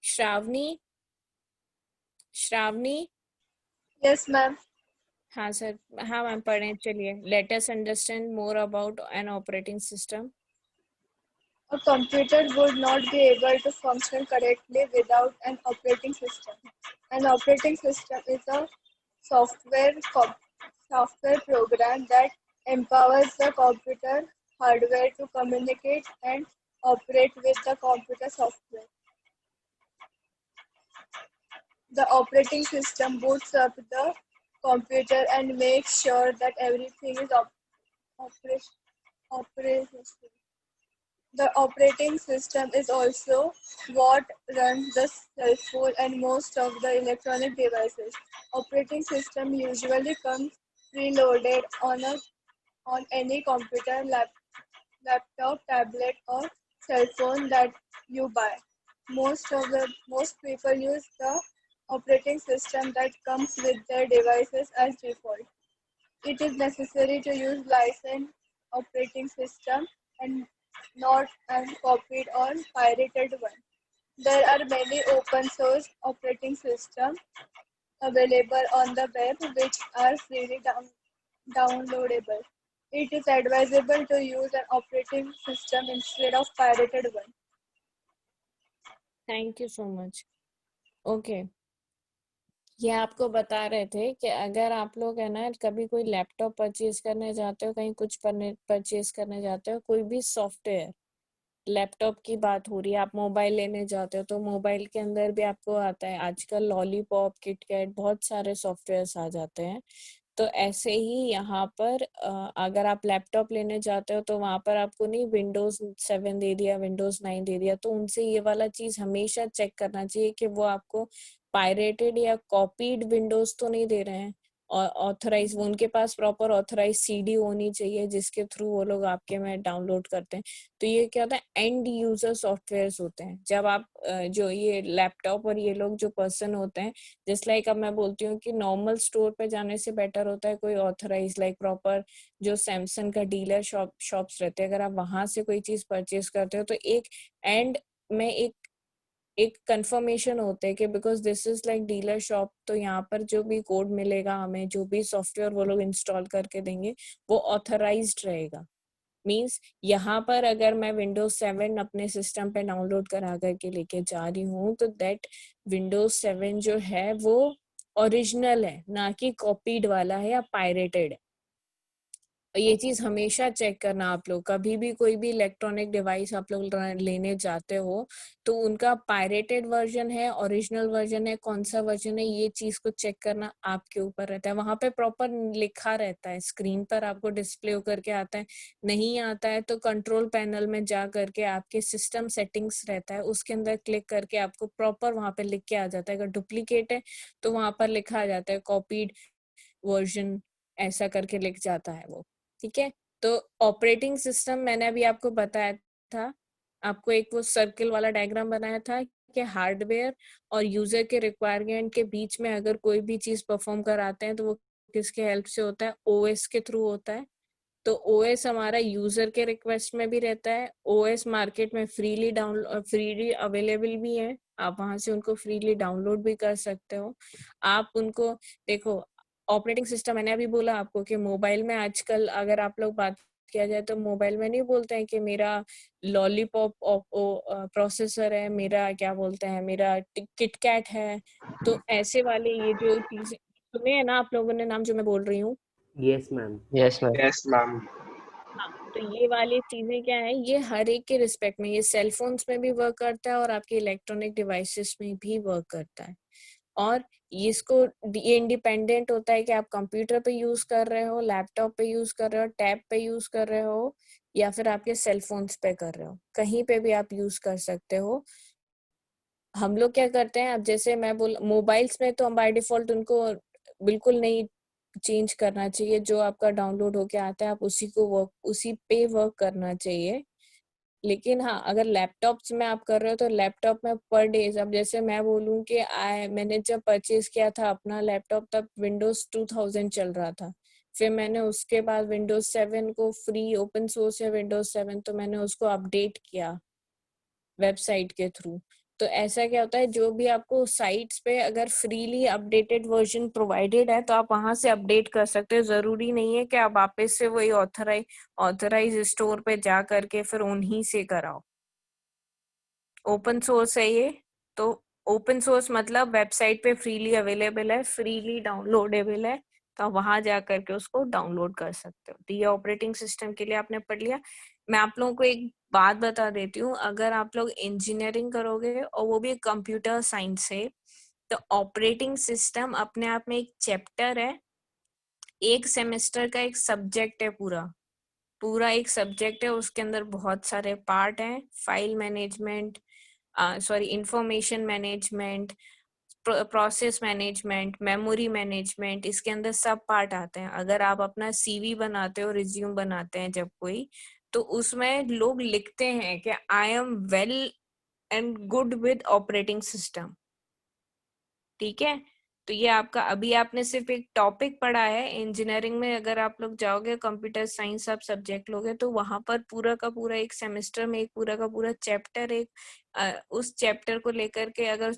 Shravani, Shravani. Yes, ma'am. हाँ सर, हाँ मैम पढ़े, चलिए। Let us understand more about an operating system. A computer would not be able to function correctly without an operating system. An operating system is a software program that empowers the computer hardware to communicate and operate with the computer software. The operating system boots up the computer and makes sure that everything is operational. The operating system is also what runs the cell phone and most of the electronic devices. Operating system usually comes preloaded on any computer, laptop, tablet, or cell phone that you buy. Most people use the operating system that comes with their devices as default. It is necessary to use licensed operating system and not uncopied or pirated one. There are many open source operating systems available on the web which are freely downloadable. It is advisable to use an operating system instead of pirated one. Thank you so much. Okay, ये आपको बता रहे थे कि अगर आप लोग है ना कभी कोई लैपटॉप परचेज करने जाते हो, कहीं कुछ परचेज करने जाते हो, कोई भी सॉफ्टवेयर, लैपटॉप की बात हो रही है, आप मोबाइल लेने जाते हो तो मोबाइल के अंदर भी आपको आता है आजकल लॉलीपॉप, किटकैट, बहुत सारे सॉफ्टवेयर्स आ जाते हैं। तो ऐसे ही यहाँ पर अगर आप लैपटॉप लेने जाते हो तो वहां पर आपको नहीं विंडोज 7 दे दिया, विंडोज 9 दे दिया, तो उनसे ये वाला चीज हमेशा चेक करना चाहिए कि वो आपको पायरेटेड या कॉपीड विंडोज तो नहीं दे रहे हैं, और ऑथराइज वो उनके पास प्रॉपर ऑथराइज सीडी होनी चाहिए जिसके थ्रू वो लोग आपके में डाउनलोड करते हैं। तो ये क्या होता है, एंड यूजर सॉफ्टवेयर्स होते हैं। जब आप जो ये लैपटॉप और ये लोग जो पर्सन होते हैं, जस्ट लाइक अब मैं बोलती हूँ कि नॉर्मल स्टोर पे जाने से बेटर होता है कोई ऑथराइज लाइक प्रॉपर जो सैमसंग का डीलर शॉप्स रहते हैं, अगर आप वहां से कोई चीज परचेज करते हो तो एक एंड में एक कंफर्मेशन होते है कि because this is like dealer shop, तो यहाँ पर जो भी कोड मिलेगा हमें, जो भी सॉफ्टवेयर वो लोग इंस्टॉल करके देंगे वो ऑथराइज्ड रहेगा। मीन्स यहाँ पर अगर मैं विंडोज 7 अपने सिस्टम पे डाउनलोड करा करके लेके जा रही हूँ तो दैट विंडोज 7 जो है वो ओरिजिनल है, ना कि कॉपीड वाला है या पायरेटेड है। ये चीज हमेशा चेक करना, आप लोग कभी भी कोई भी इलेक्ट्रॉनिक डिवाइस आप लोग लेने जाते हो तो उनका पायरेटेड वर्जन है, ओरिजिनल वर्जन है, कौन सा वर्जन है, ये चीज को चेक करना आपके ऊपर रहता है। वहां पे प्रॉपर लिखा रहता है, स्क्रीन पर आपको डिस्प्ले होकर के आता है। नहीं आता है तो कंट्रोल पैनल में जा करके आपके सिस्टम सेटिंग्स रहता है, उसके अंदर क्लिक करके आपको प्रॉपर वहां पे लिख के आ जाता है। अगर डुप्लीकेट है तो वहां पर लिखा आ जाता है कॉपीड वर्जन, ऐसा करके लिख जाता है वो। ठीक है, तो ऑपरेटिंग सिस्टम मैंने अभी आपको बताया था, आपको एक वो सर्कल वाला डायग्राम बनाया था कि हार्डवेयर और यूजर के रिक्वायरमेंट के बीच में अगर कोई भी चीज परफॉर्म कराते हैं तो वो किसके हेल्प से होता है, ओएस के थ्रू होता है। तो ओएस हमारा यूजर के रिक्वेस्ट में भी रहता है। ओएस मार्केट में फ्रीली अवेलेबल भी है, आप वहां से उनको फ्रीली डाउनलोड भी कर सकते हो। आप उनको देखो, ऑपरेटिंग सिस्टम मैंने अभी बोला आपको कि मोबाइल में आजकल अगर आप लोग बात किया जाए तो मोबाइल में नहीं बोलते हैं कि मेरा लॉलीपॉप प्रोसेसर है, मेरा क्या बोलते हैं मेरा किटकैट है। तो ऐसे वाले ये जो चीजें सुने हैं ना आप लोगों ने नाम जो मैं बोल रही हूँ, Yes, ma'am. Yes, ma'am. Yes, ma'am. हाँ, तो ये वाली चीजें क्या है, ये हर एक के रिस्पेक्ट में, ये सेल फोन्स में भी वर्क करता है और आपके इलेक्ट्रॉनिक डिवाइसेस में भी वर्क करता है। और इसको ये इंडिपेंडेंट होता है कि आप कंप्यूटर पे यूज कर रहे हो, लैपटॉप पे यूज कर रहे हो, टैब पे यूज कर रहे हो, या फिर आपके सेल फोन्स पे कर रहे हो, कहीं पे भी आप यूज कर सकते हो। हम लोग क्या करते हैं, अब जैसे मैं बोल मोबाइल्स में तो हम बाय डिफॉल्ट उनको बिल्कुल नहीं चेंज करना चाहिए, जो आपका डाउनलोड होके आता है आप उसी पे वर्क करना चाहिए। लेकिन हाँ, अगर लैपटॉप्स में आप कर रहे हो तो लैपटॉप में पर डेज, अब जैसे मैं बोलूँ कि मैंने जब परचेज किया था अपना लैपटॉप तब विंडोज 2000 चल रहा था, फिर मैंने उसके बाद विंडोज 7 को फ्री ओपन सोर्स है विंडोज 7, तो मैंने उसको अपडेट किया वेबसाइट के थ्रू। तो ऐसा क्या होता है, जो भी आपको साइट्स पे अगर फ्रीली अपडेटेड वर्जन प्रोवाइडेड है तो आप वहां से अपडेट कर सकते हो। जरूरी नहीं है कि आप वापस से वही ऑथराइज स्टोर पे जा करके फिर उन्हीं से कराओ। ओपन सोर्स है ये, तो ओपन सोर्स मतलब वेबसाइट पे फ्रीली अवेलेबल है, फ्रीली डाउनलोडेबल है, तो आप वहां जा करके उसको डाउनलोड कर सकते हो। तो ये ऑपरेटिंग सिस्टम के लिए आपने पढ़ लिया। मैं आप लोगों को एक बात बता देती हूँ, अगर आप लोग इंजीनियरिंग करोगे और वो भी कंप्यूटर साइंस से, तो ऑपरेटिंग सिस्टम अपने आप में एक चैप्टर है, एक सेमेस्टर का एक सब्जेक्ट है, पूरा एक सब्जेक्ट है। उसके अंदर बहुत सारे पार्ट हैं, file management, information management, process management, memory management, इसके अंदर सब पार्ट आते हैं। अगर आप अपना सीवी बनाते हो, रिज्यूम बनाते हैं जब कोई, तो उसमें लोग लिखते हैं कि I am well and good with operating system. ठीक है, तो ये आपका, अभी आपने सिर्फ एक टॉपिक पढ़ा है। इंजीनियरिंग में अगर आप लोग जाओगे, कंप्यूटर साइंस आप सब्जेक्ट लोगे, तो वहां पर पूरा का पूरा एक सेमेस्टर में एक पूरा का पूरा चैप्टर, एक उस चैप्टर को लेकर के, अगर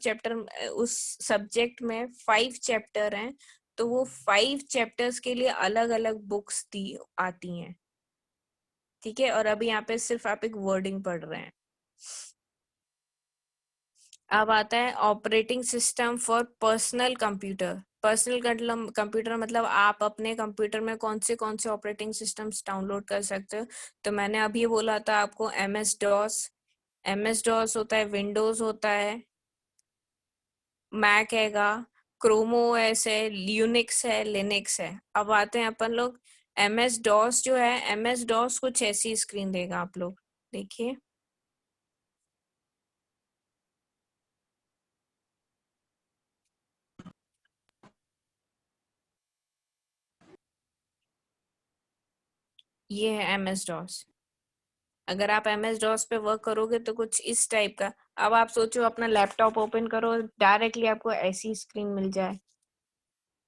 उस सब्जेक्ट में 5 चैप्टर हैं, तो वो 5 चैप्टर्स के लिए अलग अलग बुक्स दी आती हैं। ठीक है, और अभी यहाँ पे सिर्फ आप एक वर्डिंग पढ़ रहे हैं। अब आता है operating system for personal computer. Personal computer मतलब आप अपने कंप्यूटर में कौन से ऑपरेटिंग सिस्टम्स डाउनलोड कर सकते हो। तो मैंने अभी बोला था आपको एमएस डॉस होता है, विंडोज होता है, मैक हैगा, क्रोमो ओएस है, यूनिक्स है, लिनक्स है। अब आते हैं अपन लोग एमएस डॉस। जो है एमएस डॉस कुछ ऐसी स्क्रीन देगा, आप लोग देखिए। ये है एमएस डॉस। अगर आप एमएस डॉस पे वर्क करोगे तो कुछ इस टाइप का। अब आप सोचो, अपना लैपटॉप ओपन करो, डायरेक्टली आपको ऐसी स्क्रीन मिल जाए।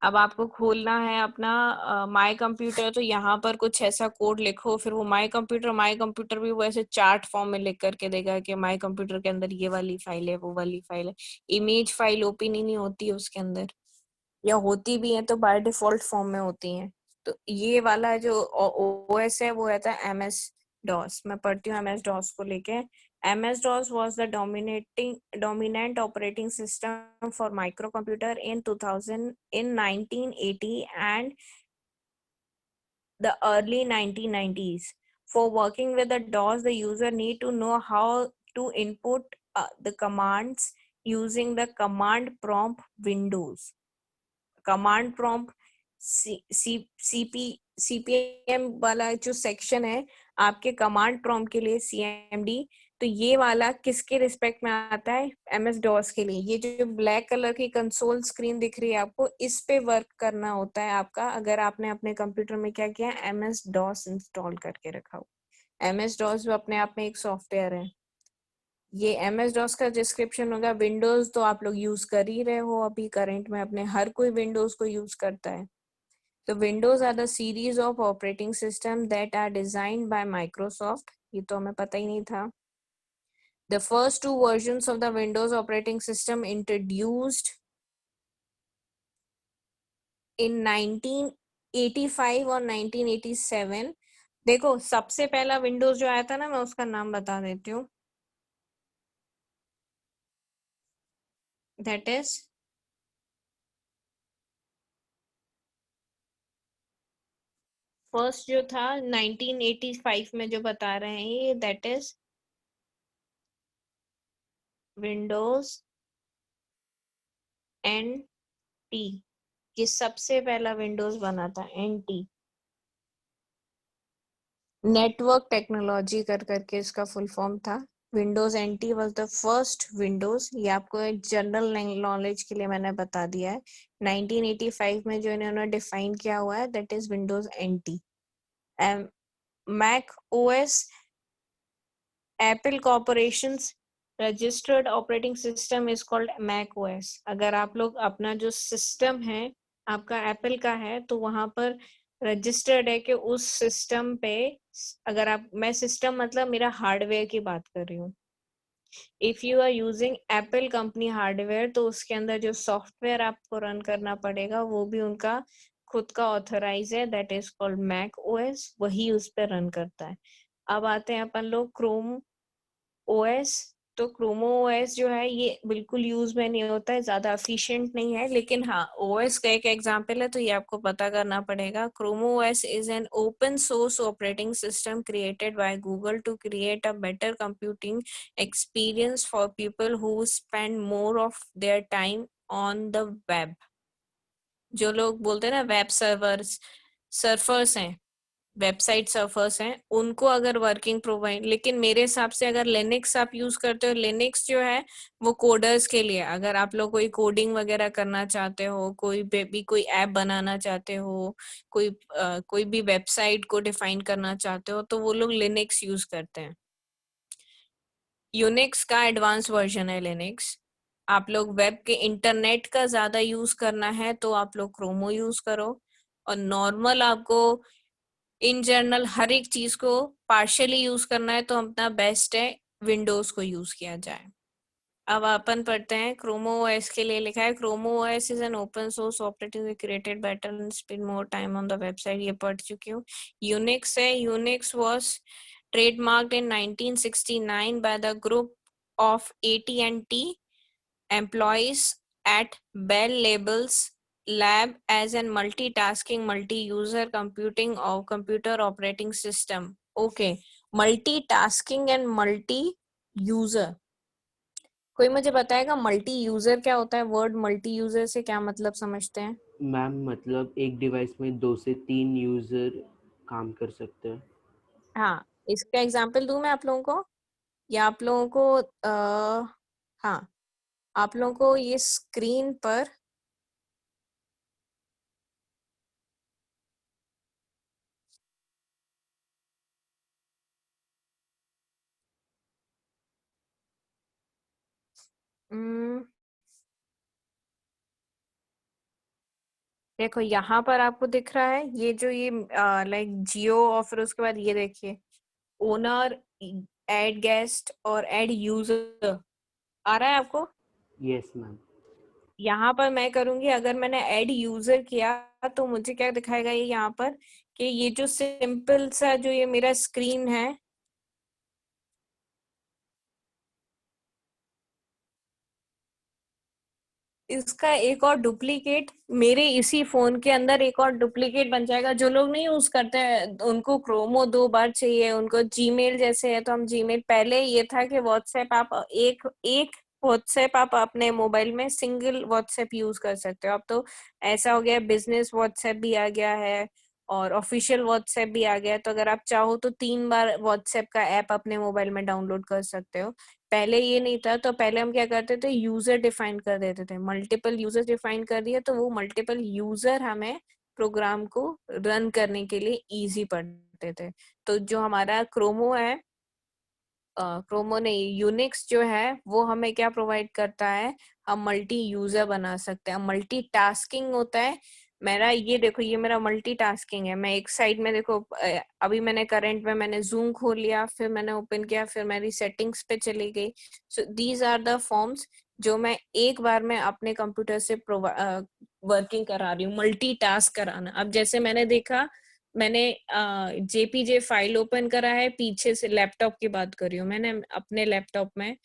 अब आपको खोलना है अपना माय कंप्यूटर, तो यहाँ पर कुछ ऐसा कोड लिखो, फिर वो माय कंप्यूटर भी वो ऐसे चार्ट फॉर्म में लिख करके देगा कि माय कंप्यूटर के अंदर ये वाली फाइल है, वो वाली फाइल है। इमेज फाइल ओपन ही नहीं होती है उसके अंदर, या होती भी है तो बाय डिफॉल्ट फॉर्म में होती हैं। तो ये वाला जो ओएस है वो रहता है एमएस डॉस। मैं पढ़ती हूँ एमएस डॉस को लेके। MS DOS was the dominant operating system for microcomputer in 1980 and the early 1990s. For working with the DOS, the user need to know how to input the commands using the command prompt windows. Command prompt CPM वाला जो section है आपके command prompt के लिए, CMD, तो ये वाला किसके रिस्पेक्ट में आता है? एमएस डॉस के लिए। ये जो ब्लैक कलर की कंसोल स्क्रीन दिख रही है आपको, इस पे वर्क करना होता है आपका, अगर आपने अपने कंप्यूटर में क्या किया, एमएस डॉस इंस्टॉल करके रखा हो। एमएस डॉस भी अपने आप में एक सॉफ्टवेयर है। ये एमएस डॉस का डिस्क्रिप्शन होगा। विंडोज तो आप लोग यूज कर ही रहे हो अभी करंट में, अपने हर कोई विंडोज को यूज करता है। तो Windows are the series of operating system that are designed by Microsoft. ये तो हमें पता ही नहीं था। The first two versions of the Windows operating system introduced in 1985 और 1987। देखो, सबसे पहला विंडोज जो आया था ना, मैं उसका नाम बता देती हूँ। That is फर्स्ट जो था 1985 में जो बता रहे हैं ये, दैट इज विंडोज NT। ये सबसे पहला विंडोज बना था, NT, नेटवर्क टेक्नोलॉजी कर करके इसका फुल फॉर्म था। Windows NT was the first Windows. ये आपको एक जनरल नॉलेज के लिए मैंने बता दिया है। 1985 में जो इन्होंने डिफाइन किया हुआ है, that is Windows NT। Mac OS Apple corporations registered operating system is called Mac OS। अगर आप लोग अपना जो सिस्टम है आपका एप्पल का है, तो वहां पर रजिस्टर्ड है कि उस सिस्टम पे, अगर आप, मैं सिस्टम मतलब मेरा हार्डवेयर की बात कर रही हूँ। If you are using Apple company hardware, तो उसके अंदर जो सॉफ्टवेयर आपको रन करना पड़ेगा वो भी उनका खुद का ऑथराइज है, that is called Mac OS। वही उस पर रन करता है। अब आते हैं अपन लोग क्रोम OS तो क्रोमो ओएस जो है ये बिल्कुल यूज में नहीं होता है, ज्यादा एफिशिएंट नहीं है, लेकिन हाँ ओएस का एक एग्जांपल है तो ये आपको पता करना पड़ेगा. Chrome OS is an open source operating system created by Google to create a better computing experience for people who spend more of their time on the web. जो लोग बोलते हैं ना वेब सर्फर्स हैं, वेबसाइट सर्फर्स हैं, उनको अगर working provide. लेकिन मेरे हिसाब से अगर लिनक्स आप यूज करते हो, लिनक्स जो है वो कोडर्स के लिए, अगर आप लोग कोई कोडिंग वगैरह करना चाहते हो, कोई ऐप बनाना चाहते हो, कोई भी वेबसाइट को डिफाइन करना चाहते हो, तो वो लोग लिनक्स यूज करते हैं. यूनिक्स का एडवांस वर्जन है लिनक्स. आप लोग वेब के इंटरनेट का ज्यादा यूज करना है तो आप लोग क्रोमो यूज करो, और नॉर्मल आपको इन जनरल हर एक चीज को पार्शियली यूज करना है तो अपना बेस्ट है विंडोज को यूज किया जाए. अब अपन पढ़ते हैं क्रोमो ओएस के लिए लिखा है Chrome OS is an open source operating created better and spend more time on the website. ये पढ़ चुकी हूँ. यूनिक्स है. Unix was trademarked in 1969 by the group of AT&T employees at Bell Labs lab as a multitasking multi-user computing or computer operating system. Okay, multitasking and multi-user. कोई मुझे बताएगा multi user क्या होता है? वर्ड मल्टी यूजर से क्या मतलब समझते हैं? मैम मतलब एक डिवाइस में 2 से 3 यूजर काम कर सकते हैं. हाँ, इसका एग्जांपल दूं मैं आप लोगों को, या आप लोगों को हाँ, आप लोगों को ये स्क्रीन पर देखो यहाँ पर आपको दिख रहा है ये जो ये लाइक जियो, और फिर उसके बाद ये देखिए ओनर, ऐड गेस्ट और ऐड यूजर आ रहा है आपको? Yes ma'am. यहाँ पर मैं करूंगी, अगर मैंने ऐड यूजर किया तो मुझे क्या दिखाएगा ये यहाँ पर कि ये जो सिंपल सा जो ये मेरा स्क्रीन है, इसका एक और डुप्लीकेट मेरे इसी फोन के अंदर एक और डुप्लीकेट बन जाएगा. जो लोग नहीं यूज करते उनको क्रोमो 2 बार चाहिए, उनको जीमेल जैसे है तो हम जीमेल, पहले ये था कि व्हाट्सएप आप एक व्हाट्सएप आप अपने मोबाइल में सिंगल व्हाट्सएप यूज कर सकते हो. अब तो ऐसा हो गया, बिजनेस व्हाट्सएप भी आ गया है और ऑफिशियल व्हाट्सएप भी आ गया है, तो अगर आप चाहो तो 3 बार व्हाट्सएप का ऐप अपने मोबाइल में डाउनलोड कर सकते हो. पहले ये नहीं था, तो पहले हम क्या करते थे, यूजर डिफाइन कर देते थे. मल्टीपल यूजर डिफाइन कर दिया तो वो मल्टीपल यूजर हमें प्रोग्राम को रन करने के लिए इजी पड़ते थे. तो जो हमारा क्रोमो है, क्रोमो नहीं, यूनिक्स जो है वो हमें क्या प्रोवाइड करता है, हम मल्टी यूजर बना सकते हैं. मल्टी टास्किंग होता है मेरा. ये देखो ये मेरा मल्टी टास्किंग है. मैं एक साइड में देखो अभी मैंने करंट में मैंने जूम खोल लिया, फिर मैंने ओपन किया, फिर मेरी सेटिंग्स पे चली गई. So these are the forms जो मैं एक बार में अपने कंप्यूटर से वर्किंग करा रही हूँ. मल्टी टास्क कराना. अब जैसे मैंने देखा, मैंने जेपीजे फाइल ओपन करा है, पीछे से लैपटॉप की बात कर रही हूँ, मैंने अपने लैपटॉप में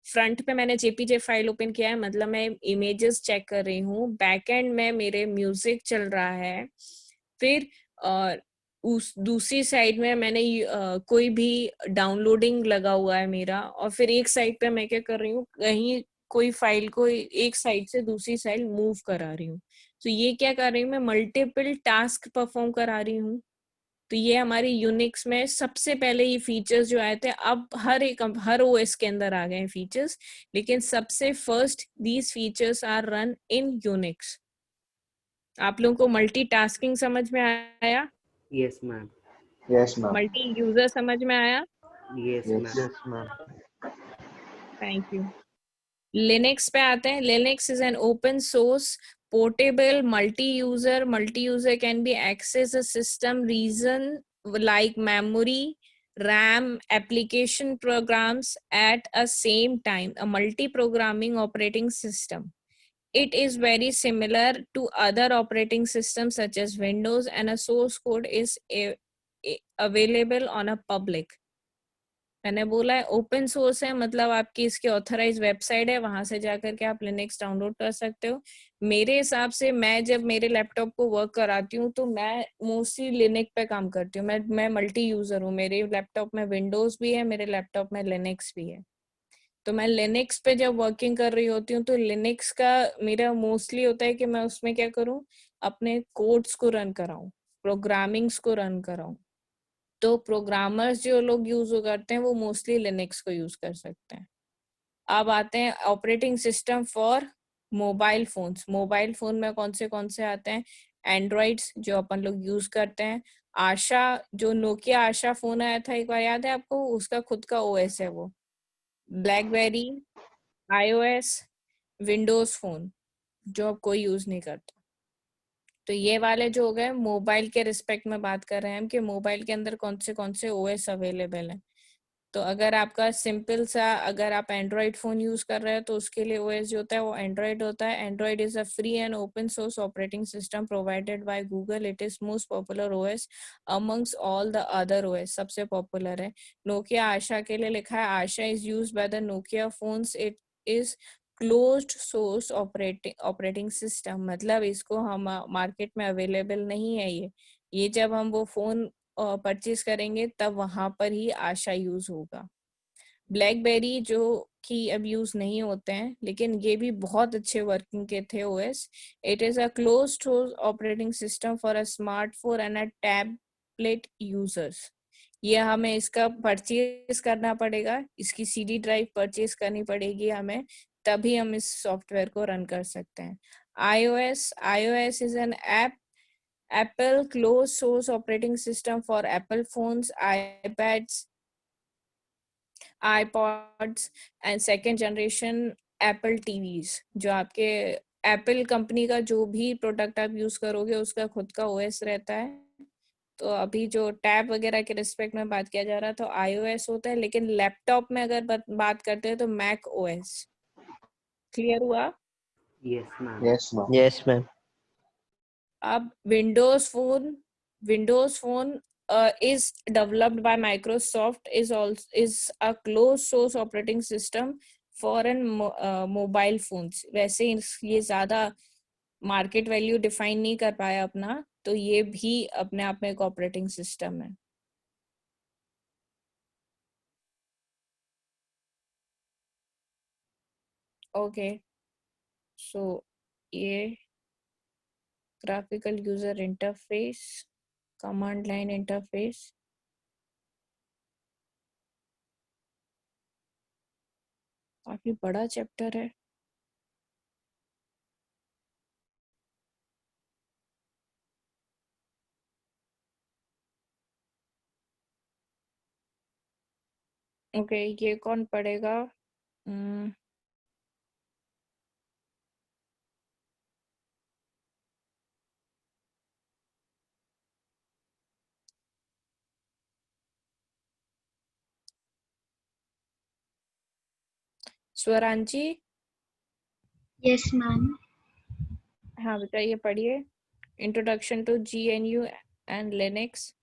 फ्रंट पे मैंने जेपीजे फाइल ओपन किया है, मतलब मैं इमेजेस चेक कर रही हूँ. बैकएंड में मेरे म्यूजिक चल रहा है. फिर उस दूसरी साइड में मैंने कोई भी डाउनलोडिंग लगा हुआ है मेरा, और फिर एक साइड पे मैं क्या कर रही हूँ, कहीं कोई फाइल को एक साइड से दूसरी साइड मूव करा रही हूँ. तो ये क्या कर रही हूँ, मैं मल्टीपल टास्क परफॉर्म करा रही हूँ. तो ये हमारी यूनिक्स में सबसे पहले ये फीचर्स जो आए थे, अब हर ओएस के अंदर आ गए हैं फीचर्स, लेकिन सबसे first these features are run in Unix. आप लोगों को मल्टीटास्किंग समझ में आया? Yes ma'am. Yes, ma'am. Multi user समझ में आया? Yes Yes. Ma'am. Yes, ma'am. Thank you. Linux पे आते हैं. Linux is an open source portable multi-user can be access a system reason like memory, RAM, application programs at a same time, a multi-programming operating system. It is very similar to other operating systems such as Windows, and a source code is available on a public. मैंने बोला है open source है, मतलब आपकी इसकी authorise website है, वहां से जाकर के आप लिनक्स डाउनलोड कर सकते हो। मेरे हिसाब से मैं जब मेरे लैपटॉप को वर्क कराती हूँ तो मैं मोस्टली लिनक्स पे काम करती हूँ। मैं मल्टी यूजर हूँ, मेरे लैपटॉप में विंडोज भी है, मेरे लैपटॉप में लिनक्स भी है। तो मैं लिनक्स पे जब वर्किंग कर रही होती हूँ तो लिनक्स का मेरा मोस्टली होता है कि मैं उसमें क्या करूँ, अपने कोड्स को रन कराऊं, प्रोग्रामिंग्स को रन कराऊं। तो प्रोग्रामर्स जो लोग यूज करते हैं वो मोस्टली लिनक्स को यूज कर सकते हैं। अब आते हैं operating system for mobile phones. Mobile phone में कौन से आते हैं? एंड्रॉइड्स जो अपन लोग यूज करते हैं, आशा जो नोकिया आशा फोन आया था एक बार, याद है आपको? उसका खुद का ओएस है वो। ब्लैकबेरी, आईओएस, विंडोज फोन जो अब कोई यूज नहीं करता। तो ये वाले जो हो गए मोबाइल के रिस्पेक्ट में बात कर रहे हैं हम कि मोबाइल के अंदर कौन से ओएस अवेलेबल हैं। तो अगर आपका सिंपल सा, अगर आप एंड्रॉइड फोन यूज कर रहे हो तो उसके लिए ओएस जो होता है वो एंड्रॉइड होता है। Android is a free and open source operating system provided by Google. It is most popular OS amongst all the other OS, सबसे पॉपुलर है। नोकिया आशा के लिए लिखा है, Asha is use by the Nokia phones. It is closed source operating system, मतलब इसको हम market में अवेलेबल नहीं है। ये जब हम वो फोन परचेज करेंगे तब वहां पर ही आशा यूज होगा। ब्लैकबेरी जो कि अब यूज नहीं होते हैं, लेकिन ये भी बहुत अच्छे वर्किंग के थे OS. It is a closed source operating system for a smartphone and a tablet users. ये हमें इसका परचेज करना पड़ेगा, इसकी सीडी ड्राइव परचेज करनी पड़ेगी हमें, तभी हम इस सॉफ्टवेयर को रन कर सकते हैं। iOS is an Apple closed source operating system for Apple phones, iPads, iPods and second generation Apple TVs। जो आपके एप्पल कंपनी का जो भी प्रोडक्ट आप यूज करोगे उसका खुद का ओएस रहता है। तो अभी जो टैब वगैरह के रिस्पेक्ट में बात किया जा रहा तो iOS होता है, लेकिन लैपटॉप में अगर बात करते हैं तो मैक ओएस। क्लियर हुआ? Yes, ma'am. Yes, ma'am. Yes, ma'am. अब Windows phone is developed by Microsoft, is a closed source operating system for mobile phones। वैसे ये ज्यादा मार्केट वैल्यू डिफाइन नहीं कर पाया अपना, तो ये भी अपने आप में एक ऑपरेटिंग सिस्टम है। ओके, सो ये graphical user interface, command line interface, काफी बड़ा चैप्टर है। ओके, ये कौन पढ़ेगा? स्वरांची? Yes, ma'am. हाँ बताइए, पढ़िए। Introduction to GNU and Linux.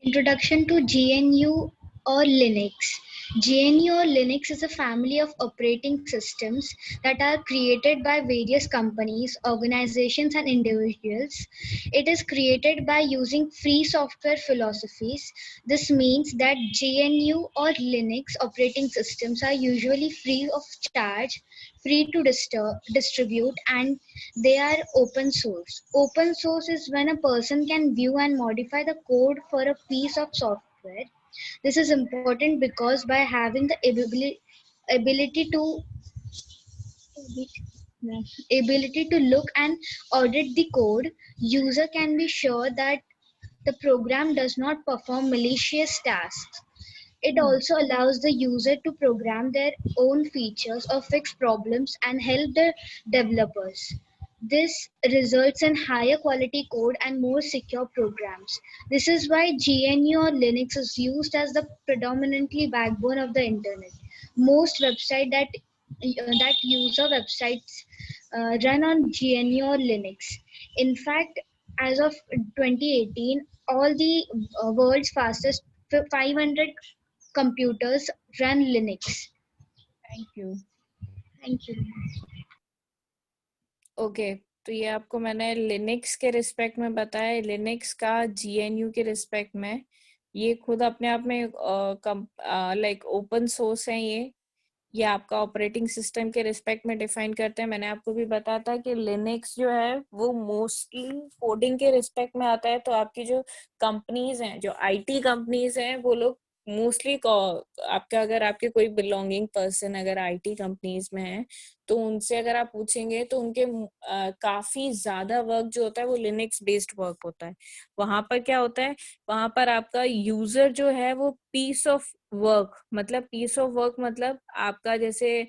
Introduction to GNU or Linux. GNU or Linux is a family of operating systems that are created by various companies, organizations, and individuals. It is created by using free software philosophies. This means that GNU or Linux operating systems are usually free of charge, free to distribute, and they are open source. Open source is when a person can view and modify the code for a piece of software. This is important because by having the ability to look and audit the code, user can be sure that the program does not perform malicious tasks. It also allows the user to program their own features or fix problems and help the developers. This results in higher quality code and more secure programs. This is why GNU or Linux is used as the predominantly backbone of the internet. Most websites that user websites run on GNU or Linux. In fact, as of 2018, all the world's fastest 500 computers run Linux. Thank you. Thank you. Okay तो ये आपको मैंने Linux के respect में बताया। Linux का GNU के respect में ये खुद अपने आप में लाइक ओपन सोर्स है। ये आपका ऑपरेटिंग सिस्टम के रिस्पेक्ट में डिफाइन करते हैं। मैंने आपको भी बताया था कि लिनक्स जो है वो मोस्टली कोडिंग के रिस्पेक्ट में आता है। तो आपकी जो कंपनीज हैं, जो आईटी कंपनीज हैं, वो लोग मोस्टली आपका अगर आपके कोई बिलोंगिंग पर्सन अगर आईटी कंपनीज में है तो उनसे अगर आप पूछेंगे तो उनके काफी ज्यादा वर्क जो होता है वो लिनक्स बेस्ड वर्क होता है। वहां पर क्या होता है, वहां पर आपका यूजर जो है वो पीस ऑफ वर्क मतलब आपका जैसे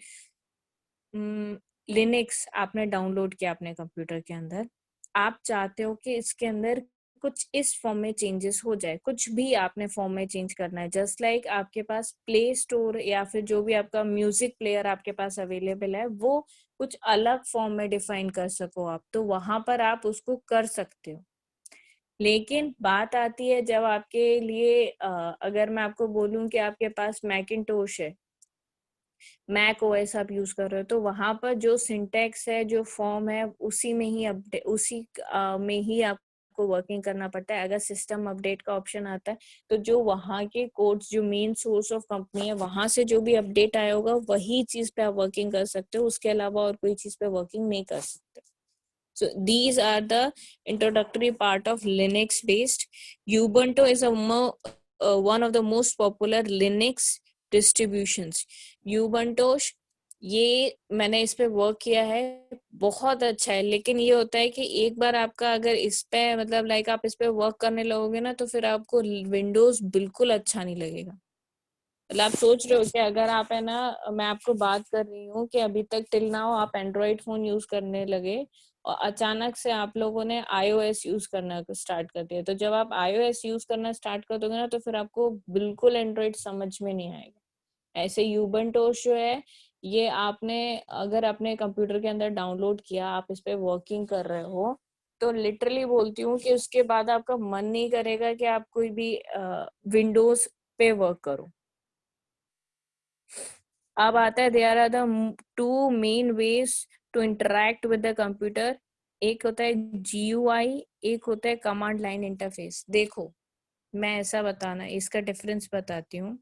लिनक्स आपने डाउनलोड किया अपने कंप्यूटर के अंदर, आप चाहते हो कि इसके अंदर कुछ इस फॉर्म में चेंजेस हो जाए, कुछ भी आपने फॉर्म में चेंज करना है। जस्ट लाइक आपके पास प्ले स्टोर या फिर जो भी आपका म्यूजिक प्लेयर आपके पास अवेलेबल है वो कुछ अलग फॉर्म में डिफाइन कर सको आप, तो वहां पर आप उसको कर सकते हो। लेकिन बात आती है जब आपके लिए अगर मैं आपको बोलूं कि आपके पास मैकिंटोश है, मैक ओएस आप यूज कर रहे हो, तो वहां पर जो सिंटेक्स है, जो फॉर्म है, उसी में ही में ही आपको वर्किंग करना पड़ता है। अगर सिस्टम अपडेट का ऑप्शन आता है तो जो वहां के कोड्स, जो मेन सोर्स ऑफ कंपनी है, वहां से जो भी अपडेट आया होगा वही चीज पे आप वर्किंग कर सकते हो, उसके अलावा और कोई चीज पे वर्किंग नहीं कर सकते। So these are the introductory part of Linux based. Ubuntu is one of the most popular Linux distributions. Ubuntu ये मैंने इस पे वर्क किया है, बहुत अच्छा है। लेकिन ये होता है कि एक बार आपका अगर इस पे मतलब लाइक आप इस पे वर्क करने लगोगे ना तो फिर आपको विंडोज बिल्कुल अच्छा नहीं लगेगा। मतलब आप सोच रहे हो कि अगर आप है ना, मैं आपको बात कर रही हूँ कि अभी तक टिल नाउ आप एंड्रॉइड फोन यूज करने लगे और अचानक से आप लोगों ने iOS यूज करना स्टार्ट कर दिया, तो जब आप iOS यूज करना स्टार्ट कर दोगे ना तो फिर आपको बिल्कुल एंड्रॉइड समझ में नहीं आएगा। ऐसे यूबंटोस जो है ये आपने अगर अपने कंप्यूटर के अंदर डाउनलोड किया, आप इस पे वर्किंग कर रहे हो, तो लिटरली बोलती हूँ कि उसके बाद आपका मन नहीं करेगा कि आप कोई भी विंडोज पे वर्क करो। अब आता है there are the two main ways to interact with the computer. एक होता है GUI, एक होता है कमांड लाइन इंटरफेस। देखो मैं ऐसा बताना, इसका डिफरेंस बताती हूँ।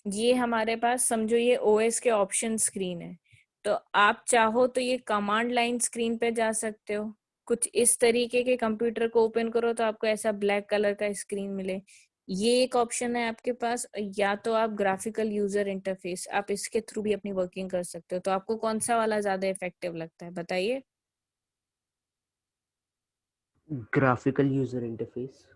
ये हमारे पास समझो ये OS के ऑप्शन स्क्रीन है, तो आप चाहो तो ये कमांड लाइन स्क्रीन पे जा सकते हो। कुछ इस तरीके के कंप्यूटर को ओपन करो तो आपको ऐसा ब्लैक कलर का स्क्रीन मिले, ये एक ऑप्शन है आपके पास। या तो आप ग्राफिकल यूजर इंटरफेस, आप इसके थ्रू भी अपनी वर्किंग कर सकते हो। तो आपको कौन सा वाला ज्यादा इफेक्टिव लगता है बताइए? Graphical user interface.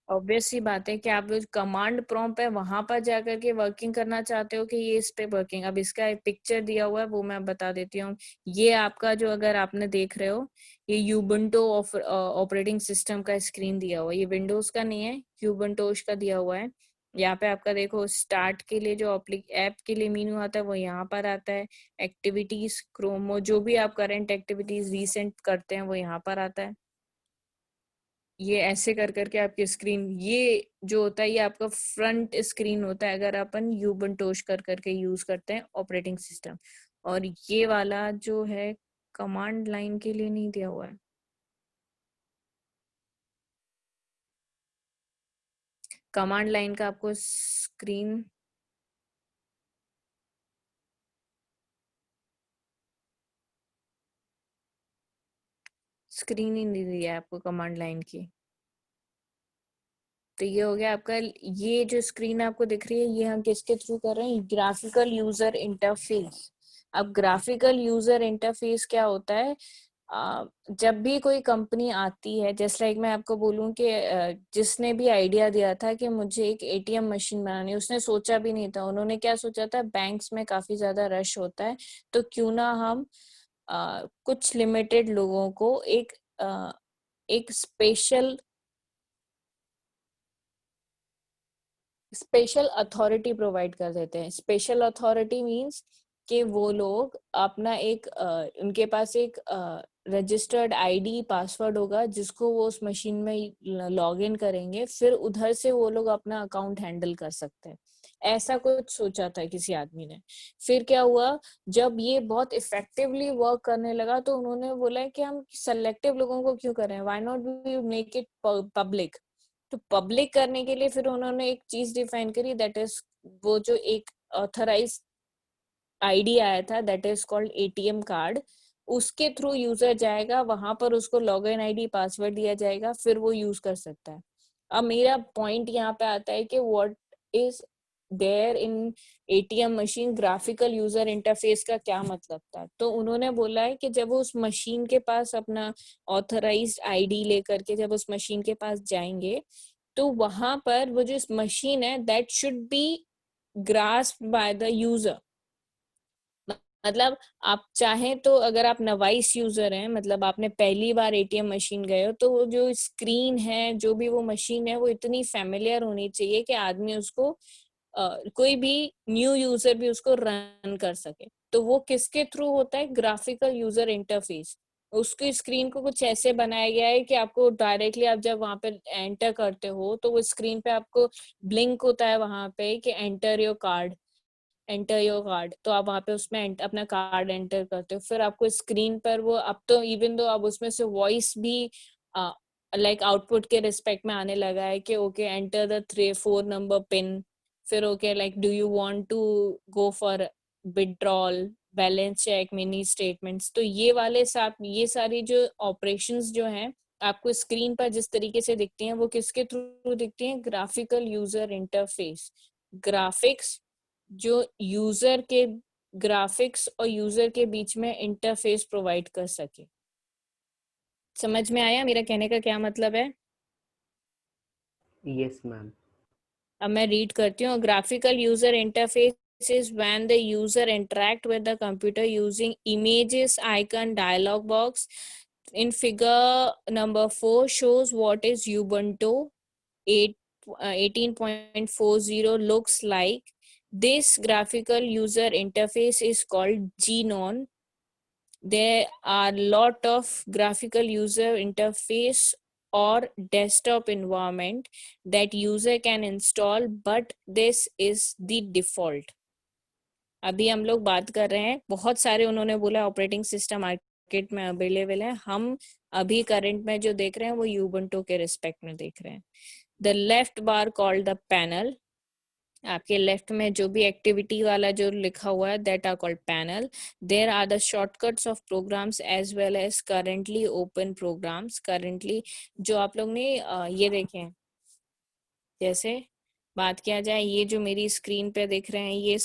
ऑब्वियस सी बात है कि आप जो कमांड प्रॉम्प्ट है वहां पर जाकर के वर्किंग करना चाहते हो कि ये इस पे वर्किंग। अब इसका एक पिक्चर दिया हुआ है वो मैं बता देती हूँ। ये आपका जो अगर आपने देख रहे हो ये यूबंटो ऑपरेटिंग सिस्टम का स्क्रीन दिया हुआ है, ये विंडोज का नहीं है, यूबंटोश का दिया हुआ है। यहाँ पे आपका देखो स्टार्ट के लिए जो ऐप के लिए मेन्यू आता है वो यहाँ पर आता है। एक्टिविटीज, क्रोमो, जो भी आप करंट एक्टिविटीज रिसेंट करते हैं वो यहाँ पर आता है। ये ऐसे कर करके आपकी स्क्रीन, ये जो होता है ये आपका फ्रंट स्क्रीन होता है अगर अपन यूबंटोश कर करके यूज करते हैं ऑपरेटिंग सिस्टम। और ये वाला जो है कमांड लाइन के लिए नहीं दिया हुआ है। कमांड लाइन का आपको स्क्रीन ही नहीं दिया है आपको कमांड लाइन की। तो ये हो गया आपका, ये जो स्क्रीन आपको दिख रही है ये हम किसके थ्रू कर रहे हैं? Graphical user interface. अब ग्राफिकल यूजर इंटरफेस क्या होता है? जब भी कोई कंपनी आती है, जैसे लाइक मैं आपको बोलूं कि जिसने भी आइडिया दिया था कि मुझे एक ATM मशीन बनानी है, उसने सोचा भी नहीं था। उन्होंने क्या सोचा था, बैंक्स में काफी ज्यादा रश होता है तो क्यों ना हम कुछ लिमिटेड लोगों को एक स्पेशल अथॉरिटी प्रोवाइड कर देते हैं। स्पेशल अथॉरिटी मींस कि वो लोग अपना एक उनके पास एक रजिस्टर्ड आईडी पासवर्ड होगा जिसको वो उस मशीन में लॉग इन करेंगे, फिर उधर से वो लोग अपना अकाउंट हैंडल कर सकते हैं। ऐसा कुछ सोचा था किसी आदमी ने। फिर क्या हुआ, जब ये बहुत इफेक्टिवली वर्क करने लगा तो उन्होंने बोला कि हम सेलेक्टिव लोगों को क्यों करें, why not we make it public. तो पब्लिक करने के लिए फिर उन्होंने एक चीज डिफाइन करी, दैट इज वो जो एक ऑथराइज आईडी आया था, that is called ATM card. उसके थ्रू यूजर जाएगा, वहां पर उसको लॉगिन आईडी पासवर्ड दिया जाएगा, फिर वो यूज कर सकता है। अब मेरा पॉइंट यहाँ पे आता है कि what is there in ATM machine, graphical user interface का क्या मतलब था। तो उन्होंने बोला है कि जब वो उस मशीन के पास अपना ऑथराइज्ड आईडी लेकर के जब उस मशीन के पास जाएंगे, तो वहां पर वो जो मशीन है that should be grasped by the user. मतलब आप चाहें तो अगर आप नवाइस यूजर हैं, मतलब आपने पहली बार एटीएम मशीन गए हो, तो वो जो स्क्रीन है, जो भी वो मशीन है, वो इतनी फेमिलियर होनी चाहिए कि आदमी उसको कोई भी न्यू यूजर भी उसको रन कर सके। तो वो किसके थ्रू होता है, ग्राफिकल यूजर इंटरफेस। उसकी स्क्रीन को कुछ ऐसे बनाया गया है कि आपको डायरेक्टली आप जब वहां पे एंटर करते हो तो वो स्क्रीन पे आपको ब्लिंक होता है वहां पे कि enter your card, enter your card. तो आप वहाँ पे उसमें अपना कार्ड एंटर करते हो, फिर आपको स्क्रीन पर वो, अब तो इवन दो अब उसमें से वॉइस भी लाइक आउटपुट के रिस्पेक्ट में आने लगा है कि okay enter the 3-4 number pin, फिर okay like do you want to go for withdrawal, balance check, mini statements. तो ये वाले ये सारी जो ऑपरेशंस जो हैं आपको स्क्रीन पर जिस तरीके से दिखती हैं, वो किसके थ्रू दिखती हैं, ग्राफिकल यूजर इंटरफेस। ग्राफिक्स जो यूजर के ग्राफिक्स और यूजर के बीच में इंटरफेस प्रोवाइड कर सके। समझ में आया मेरा कहने का क्या मतलब है? Yes, ma'am. अब मैं रीड करती हूँ। Graphical user interface is when the user interact with the computer using images, icon, dialog box. In figure number 4 shows what is Ubuntu 18.40 looks like. This graphical user interface is called GNON. There are lot of graphical user interface or desktop environment that user can install, but this is the default. अभी हम लोग बात कर रहे हैं, बहुत सारे उन्होंने बोला ऑपरेटिंग सिस्टम मार्केट में अवेलेबल है, हम अभी करंट में जो देख रहे हैं वो यूबंटू के रिस्पेक्ट में देख रहे हैं। The left bar called the panel, आपके लेफ्ट में जो भी एक्टिविटी वाला जो लिखा हुआ है that are called panel. There are the shortcuts of programs as well as currently open programs. Currently जो आप लोग ने ये देखें, जैसे बात किया जाए, ये जो मेरी स्क्रीन पे दिख रहे हैं ये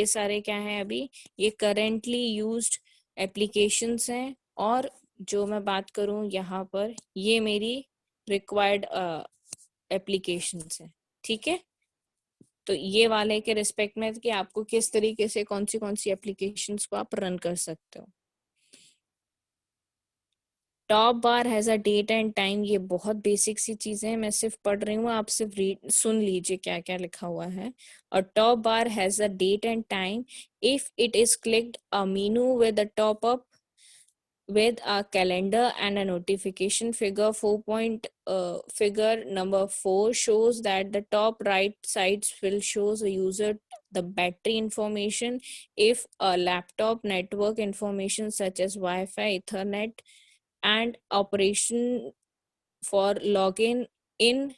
सारे क्या हैं, अभी ये करंटली यूज्ड एप्लीकेशंस हैं। और जो मैं बात करूं यहाँ पर, ये मेरी रिक्वायर्ड एप्लीकेशंस हैं। ठीक है, तो ये वाले के रिस्पेक्ट में कि आपको किस तरीके से कौन सी एप्लीकेशंस को आप रन कर सकते हो। Top bar has a date and time, ये बहुत बेसिक सी चीजें हैं, मैं सिर्फ पढ़ रही हूँ, आप सिर्फ रीड सुन लीजिए क्या क्या लिखा हुआ है। और top bar has a date and time if it is clicked a menu with a top up with a calendar and a notification. Figure number 4 shows that the top right side will shows a user the battery information. If a laptop network information such as Wi-Fi, Ethernet, and operation for login in,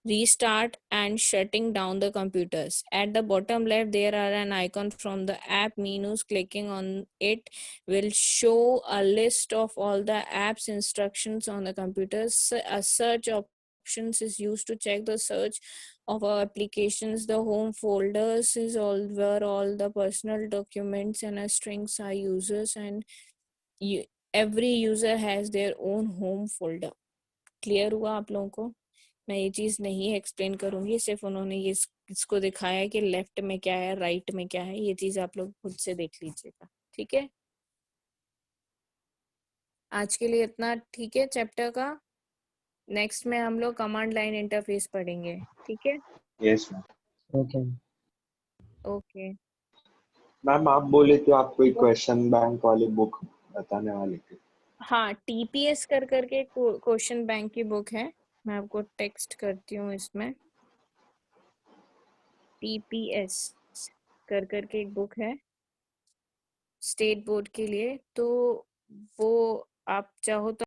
restart and shutting down the computers. At the bottom left there are an icon from the app menus. Clicking on it will show a list of all the apps instructions on the computers. A search options is used to check the search of our applications. The home folders is all where all the personal documents and strings are users, and every user has their own home folder. Clear हुआ आप लोगों को? मैं ये चीज नहीं explain करूंगी, सिर्फ उन्होंने ये इसको दिखाया है कि लेफ्ट में क्या है, राइट में क्या है, ये चीज आप लोग खुद से देख लीजिएगा। ठीक है, आज के लिए इतना ठीक है चैप्टर का। नेक्स्ट में हम लोग कमांड लाइन इंटरफेस पढ़ेंगे। ठीक है, Yes, ma'am. Okay. Okay ma'am आप बोले तो आप कोई क्वेश्चन बैंक वाली बुक बताने वाले थे। हाँ, टीपीएस कर करके क्वेश्चन बैंक की बुक है, मैं आपको टेक्स्ट करती हूँ इसमें। टीपीएस कर करके एक बुक है स्टेट बोर्ड के लिए, तो वो आप चाहो तो